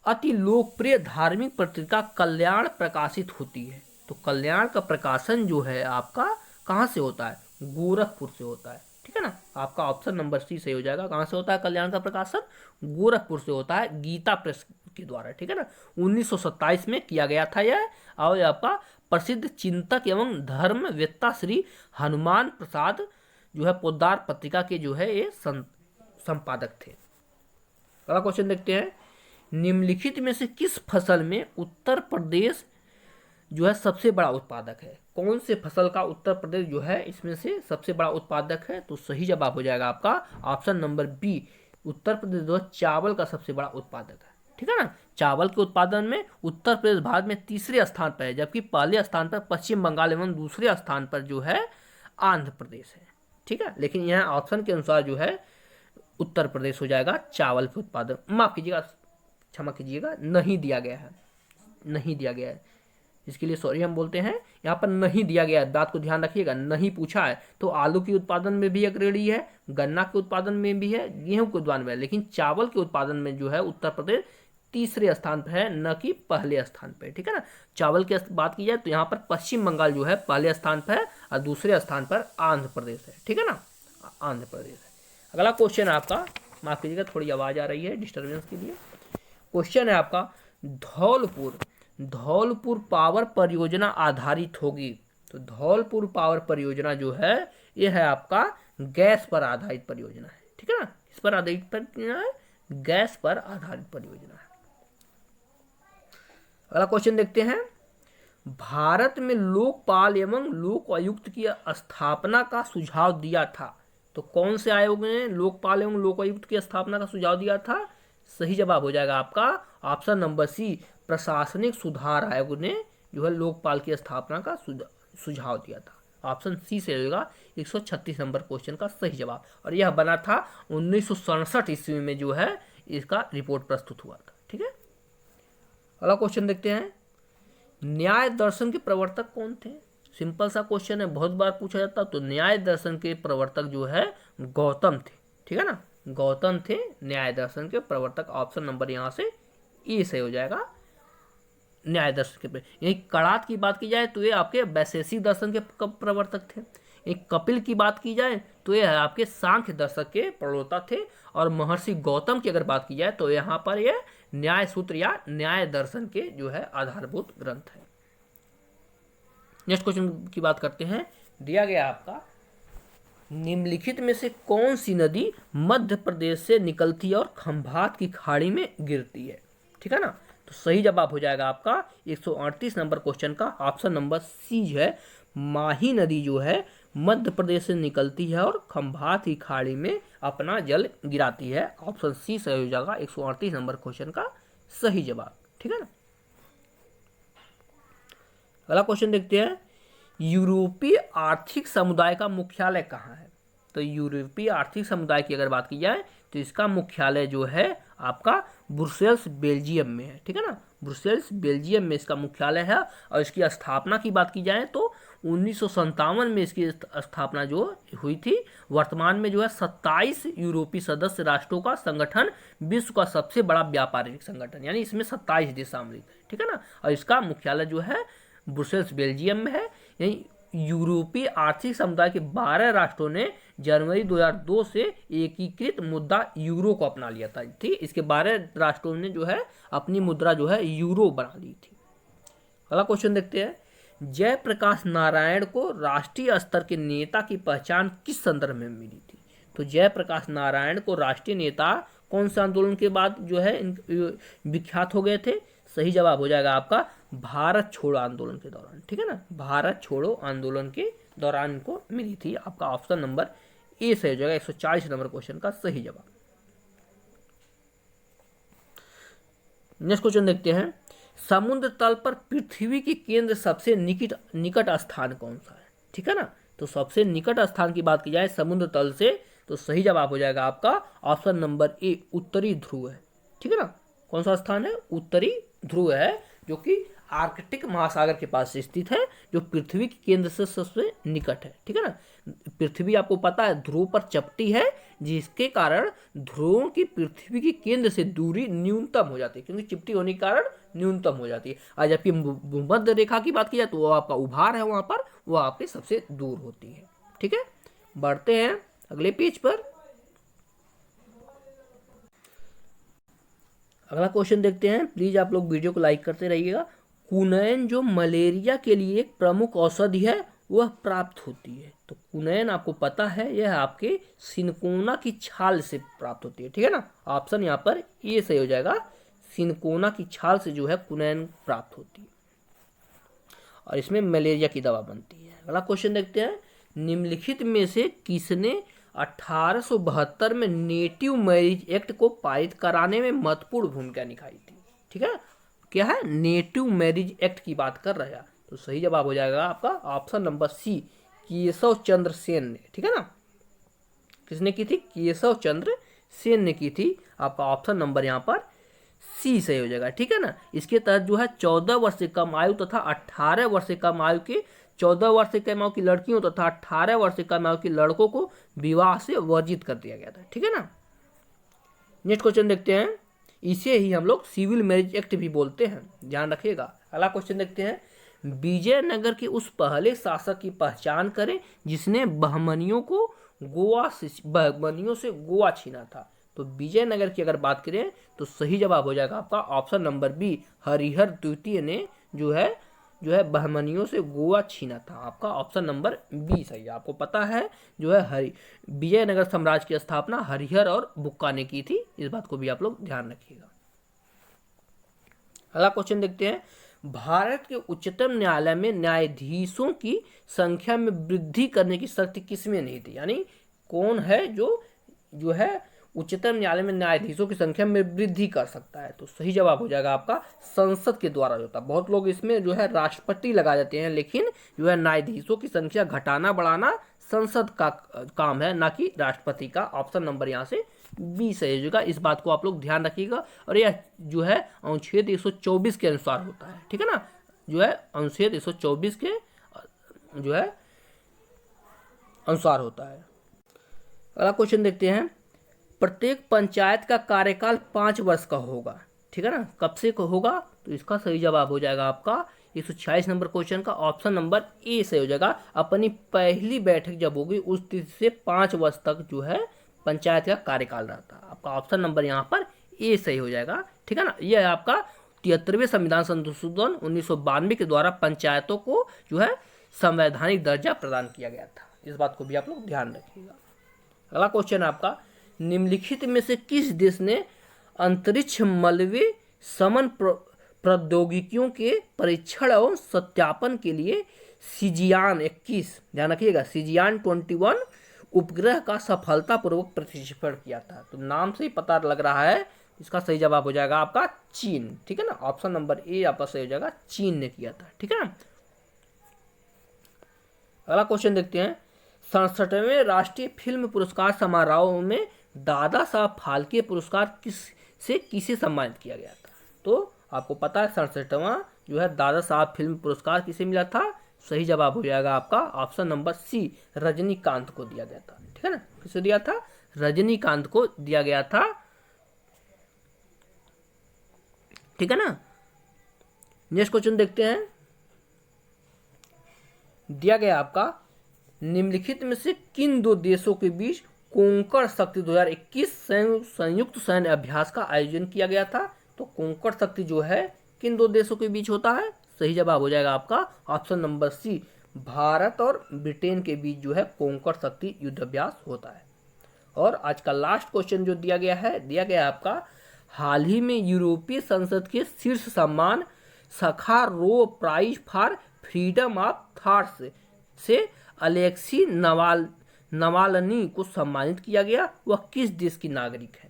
अति लोकप्रिय धार्मिक पत्रिका कल्याण प्रकाशित होती है। तो कल्याण का प्रकाशन जो है आपका कहाँ से होता है? गोरखपुर से होता है। ठीक है ना। आपका ऑप्शन नंबर सी सही हो जाएगा। कहाँ से होता है कल्याण का प्रकाशन? गोरखपुर से होता है, गीता प्रेस के द्वारा। ठीक है ना। 1927 में किया गया था यह। और आपका प्रसिद्ध चिंतक एवं धर्मवेत्ता श्री हनुमान प्रसाद जो है पोद्दार पत्रिका के जो है ये संपादक थे। अगला क्वेश्चन देखते हैं। निम्नलिखित में से किस फसल में उत्तर प्रदेश जो है सबसे बड़ा उत्पादक है? कौन से फसल का उत्तर प्रदेश जो है इसमें से सबसे बड़ा उत्पादक है? तो सही जवाब हो जाएगा आपका option number B. Uttar Pradesh जो चावल का सबसे बड़ा उत्पादक है। ठीक है ना। चावल के उत्पादन में उत्तर प्रदेश भारत में तीसरे स्थान पर है, जबकि पहले स्थान पर पश्चिम बंगाल एवं दूसरे स्थान पर जो है आंध्र प्रदेश है। ठीक है। लेकिन यहाँ ऑप्शन के अनुसार जो है उत्तर प्रदेश हो जाएगा चावल के उत्पादन। माफ कीजिएगा, क्षमा कीजिएगा, नहीं दिया गया है, नहीं दिया गया है। इसके लिए सॉरी हम बोलते हैं। यहाँ पर नहीं दिया गया है, बात को ध्यान रखिएगा। नहीं पूछा है तो आलू के उत्पादन में भी अग्रणी है, गन्ना के उत्पादन में भी है, गेहूं के उत्पादन में है, लेकिन चावल के उत्पादन में जो है उत्तर प्रदेश तीसरे स्थान पर है, न कि पहले स्थान पर। ठीक है ना। चावल की बात की जाए तो यहाँ पर पश्चिम बंगाल जो है पहले स्थान पर है और दूसरे स्थान पर आंध्र प्रदेश है। ठीक है ना। आंध्र प्रदेश है। अगला क्वेश्चन है आपका, माफ कीजिएगा थोड़ी आवाज आ रही है डिस्टर्बेंस के लिए। क्वेश्चन है आपका धौलपुर पावर परियोजना आधारित होगी। तो धौलपुर पावर परियोजना जो है यह है आपका गैस पर आधारित परियोजना है। ठीक है ना। इस पर आधारित परियोजना है, गैस पर आधारित परियोजना है। अगला क्वेश्चन देखते हैं। भारत में लोकपाल एवं लोक आयुक्त की स्थापना का सुझाव दिया था। तो कौन से आयोग ने लोकपाल एवं लोक आयुक्त की स्थापना का सुझाव दिया था? सही जवाब हो जाएगा आपका ऑप्शन नंबर सी। प्रशासनिक सुधार आयोग ने जो है लोकपाल की स्थापना का सुझाव दिया था। ऑप्शन सी से होगा 136 नंबर क्वेश्चन का सही जवाब। और यह बना था 1967 ईस्वी में जो है इसका रिपोर्ट प्रस्तुत हुआ था। ठीक है। अगला क्वेश्चन देखते हैं। न्याय दर्शन के प्रवर्तक कौन थे? सिंपल सा क्वेश्चन है, बहुत बार पूछा जाता। तो न्याय दर्शन के प्रवर्तक जो है गौतम थे। ठीक है ना। गौतम थे न्याय दर्शन के प्रवर्तक। ऑप्शन नंबर यहाँ से ए से हो जाएगा न्याय दर्शन के। यही कणाद की बात की जाए तो ये आपके वैशेषिक दर्शन के प्रवर्तक थे। एक कपिल की बात की जाए तो ये आपके सांख्य दर्शन के प्रवर्तक थे। और महर्षि गौतम की अगर बात की जाए तो यहाँ पर ये न्याय सूत्र या न्याय दर्शन के जो है आधारभूत ग्रंथ है। नेक्स्ट क्वेश्चन की बात करते हैं। दिया गया आपका निम्नलिखित में से कौन सी नदी मध्य प्रदेश से निकलती है और खंभात की खाड़ी में गिरती है? ठीक है ना। तो सही जवाब हो जाएगा आपका 138 नंबर क्वेश्चन का ऑप्शन नंबर सी है। माही नदी जो है मध्य प्रदेश से निकलती है और खंभात की खाड़ी में अपना जल गिराती है। ऑप्शन सी सही हो जाएगा 138 नंबर क्वेश्चन का सही जवाब। ठीक है ना। अगला क्वेश्चन देखते हैं। यूरोपीय आर्थिक समुदाय का मुख्यालय कहाँ है? तो यूरोपीय आर्थिक समुदाय की अगर बात की जाए तो इसका मुख्यालय जो है आपका ब्रुसेल्स बेल्जियम में है। ठीक है ना, ब्रुसेल्स बेल्जियम में इसका मुख्यालय है। और इसकी स्थापना की बात की जाए तो 1957 में इसकी स्थापना जो हुई थी। वर्तमान में जो है 27 यूरोपीय सदस्य राष्ट्रों का संगठन, विश्व का सबसे बड़ा व्यापारिक संगठन, यानी इसमें 27 देश शामिल है। ठीक है ना, और इसका मुख्यालय जो है ब्रुसेल्स बेल्जियम में है। यानी यूरोपीय आर्थिक समुदाय के 12 राष्ट्रों ने जनवरी 2002 से एकीकृत मुद्रा यूरो को अपना लिया था। ठीक, इसके 12 राष्ट्रों ने जो है अपनी मुद्रा जो है यूरो बना ली थी। अगला क्वेश्चन देखते हैं, जयप्रकाश नारायण को राष्ट्रीय स्तर के नेता की पहचान किस संदर्भ में मिली थी? तो जयप्रकाश नारायण को राष्ट्रीय नेता कौन से आंदोलन के बाद जो है विख्यात हो गए थे? सही जवाब हो जाएगा आपका भारत छोड़ो आंदोलन के दौरान। ठीक है ना, भारत छोड़ो आंदोलन के दौरान इनको मिली थी। आपका ऑप्शन नंबर ए सही हो जाएगा 140 नंबर क्वेश्चन का सही जवाब। नेक्स्ट क्वेश्चन देखते हैं, समुद्र तल पर पृथ्वी के केंद्र सबसे निकट स्थान कौन सा है? ठीक है ना, तो सबसे निकट स्थान की बात की जाए समुद्र तल से तो सही जवाब हो जाएगा आपका ऑप्शन नंबर ए उत्तरी ध्रुव है। ठीक है ना, कौन सा स्थान है? उत्तरी ध्रुव है, जो कि आर्कटिक महासागर के पास स्थित है, जो पृथ्वी के केंद्र से सबसे निकट है। ठीक है ना, पृथ्वी आपको पता है ध्रुव पर चपटी है, जिसके कारण ध्रुवों की पृथ्वी के केंद्र से दूरी न्यूनतम हो जाती है, क्योंकि चिपटी होने के कारण न्यूनतम हो जाती है। और जबकि भूमध्य रेखा की बात की जाए तो वो आपका उभार है, वहां पर वो आपके सबसे दूर होती है। ठीक है, बढ़ते हैं अगले पेज पर। अगला क्वेश्चन देखते हैं, प्लीज आप लोग वीडियो को लाइक करते रहिएगा। कुनैन जो मलेरिया के लिए एक प्रमुख औषधि है वह प्राप्त होती है। तो कुनैन आपको पता है यह आपके सिनकोना की छाल से प्राप्त होती है। ठीक है ना, ऑप्शन यहाँ पर ये सही हो जाएगा, सिनकोना की छाल से जो है कुनैन प्राप्त होती है और इसमें मलेरिया की दवा बनती है। अगला क्वेश्चन देखते हैं, निम्नलिखित में से किसने 1872 में नेटिव मैरिज एक्ट को पारित कराने में महत्वपूर्ण भूमिका निभाई थी? ठीक है, क्या है? नेटिव मैरिज एक्ट की बात कर रहे हैं, तो सही जवाब हो जाएगा आपका option number C Keshav Chandra Sen ने। ठीक है ना, किसने की थी? केशव चंद्र सेन ने की थी। आपका ऑप्शन नंबर यहाँ पर सी सही हो जाएगा। ठीक है ना, इसके तहत जो है 14 वर्ष से कम आयु तथा 18 वर्ष से कम आयु के 14 वर्ष से कम आयु की लड़कियों तथा 18 वर्ष से कम आयु के लड़कों को विवाह से वर्जित कर दिया गया था। ठीक है ना, नेक्स्ट क्वेश्चन देखते हैं, इसे ही हम लोग सिविल मैरिज एक्ट भी बोलते हैं, ध्यान रखिएगा। अगला क्वेश्चन देखते हैं, विजयनगर के उस पहले शासक की पहचान करें जिसने बहमनियों से गोवा छीना था। तो विजयनगर की अगर बात करें तो सही जवाब हो जाएगा आपका ऑप्शन नंबर बी हरिहर द्वितीय ने जो है बहमनियों से गोवा छीना था। आपका ऑप्शन नंबर बी सही है। आपको पता है जो है विजयनगर साम्राज्य की स्थापना हरिहर और बुक्का ने की थी, इस बात को भी आप लोग ध्यान रखिएगा। अगला क्वेश्चन देखते हैं, भारत के उच्चतम न्यायालय में न्यायाधीशों की संख्या में वृद्धि करने की शक्ति किसमें नहीं थी? यानी कौन है जो है उच्चतम न्यायालय में न्यायाधीशों की संख्या में वृद्धि कर सकता है? तो सही जवाब हो जाएगा आपका संसद के द्वारा होता है। बहुत लोग इसमें जो है राष्ट्रपति लगा देते हैं, लेकिन जो है न्यायाधीशों की संख्या घटाना बढ़ाना संसद का काम है, ना कि राष्ट्रपति का। ऑप्शन नंबर यहाँ से बी सही हो जाएगा। इस बात को आप लोग ध्यान रखिएगा। और यह जो है अनुच्छेद 124 के अनुसार होता है। ठीक है ना, जो है अनुच्छेद 124 के जो है अनुसार होता है। अगला क्वेश्चन देखते हैं, प्रत्येक पंचायत का कार्यकाल 5 वर्ष का होगा। ठीक है ना, कब से होगा? तो इसका सही जवाब हो जाएगा आपका 146 नंबर क्वेश्चन का ऑप्शन नंबर ए सही हो जाएगा। अपनी पहली बैठक जब होगी उस तिथि से 5 वर्ष तक जो है पंचायत का कार्यकाल रहता है। आपका ऑप्शन नंबर यहाँ पर ए सही हो जाएगा। ठीक है ना, यह है आपका 73वें संविधान संशोधन 1992 के द्वारा पंचायतों को जो है संवैधानिक दर्जा प्रदान किया गया था। इस बात को भी आप लोग ध्यान रखिएगा। अगला क्वेश्चन आपका, निम्नलिखित में से किस देश ने अंतरिक्ष मलबे शमन प्रौद्योगिकियों के परीक्षण एवं सत्यापन के लिए सिजियान 21, ध्यान रखिएगा, सिजियान 21 उपग्रह का सफलतापूर्वक प्रक्षेपण किया था? तो नाम से ही पता लग रहा है, इसका सही जवाब हो जाएगा आपका चीन। ठीक है ना, ऑप्शन नंबर ए आपका सही हो जाएगा, चीन ने किया था। ठीक है ना, अगला क्वेश्चन देखते हैं, 67वें राष्ट्रीय फिल्म पुरस्कार समारोह में दादा साहब फाल्के पुरस्कार किसे सम्मानित किया गया था? तो आपको पता है 67वां जो है दादा साहब फिल्म पुरस्कार किसे मिला था? सही जवाब हो जाएगा आपका ऑप्शन नंबर सी, रजनीकांत को दिया गया था। ठीक है ना, किसे दिया था? रजनीकांत को दिया गया था। ठीक है ना। नेक्स्ट क्वेश्चन देखते हैं, दिया गया आपका, निम्नलिखित में से किन दो देशों के बीच कोंकण शक्ति 2021 संयुक्त सैन्य अभ्यास का आयोजन किया गया था? तो कोंकण शक्ति जो है किन दो देशों के बीच होता है? सही जवाब हो जाएगा आपका ऑप्शन नंबर सी, भारत और ब्रिटेन के बीच जो है कोंकण शक्ति युद्ध अभ्यास होता है। और आज का लास्ट क्वेश्चन जो दिया गया है, दिया गया आपका, हाल ही में यूरोपीय संसद के शीर्ष सम्मान Sakharov prize for freedom of thoughts से अलेक्सी नवाल्नी को सम्मानित किया गया, वह किस देश की नागरिक है?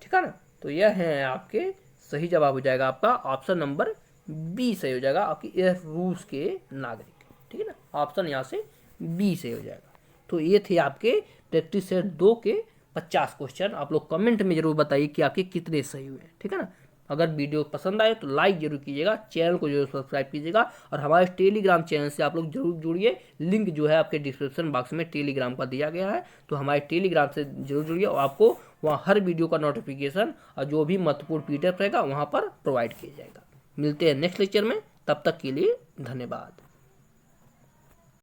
ठीक है ना। तो यह है आपके, सही जवाब हो जाएगा आपका ऑप्शन नंबर बी सही हो जाएगा आपकी, यह रूस के नागरिक। ठीक है ना, ऑप्शन यहाँ से बी सही हो जाएगा। तो ये थे आपके प्रैक्टिस सेट 2 के 50 क्वेश्चन। आप लोग कमेंट में जरूर बताइए कि आपके कितने सही हुए। ठीक है ना। अगर वीडियो पसंद आए तो लाइक जरूर कीजिएगा, चैनल को जरूर सब्सक्राइब कीजिएगा और हमारे टेलीग्राम चैनल से आप लोग जरूर जुड़िए। लिंक जो है आपके डिस्क्रिप्शन बॉक्स में टेलीग्राम का दिया गया है, तो हमारे टेलीग्राम से जरूर जुड़िए और आपको वहाँ हर वीडियो का नोटिफिकेशन और जो भी महत्वपूर्ण पीडीएफ रहेगा वहाँ पर प्रोवाइड किया जाएगा। मिलते हैं नेक्स्ट लेक्चर में, तब तक के लिए धन्यवाद।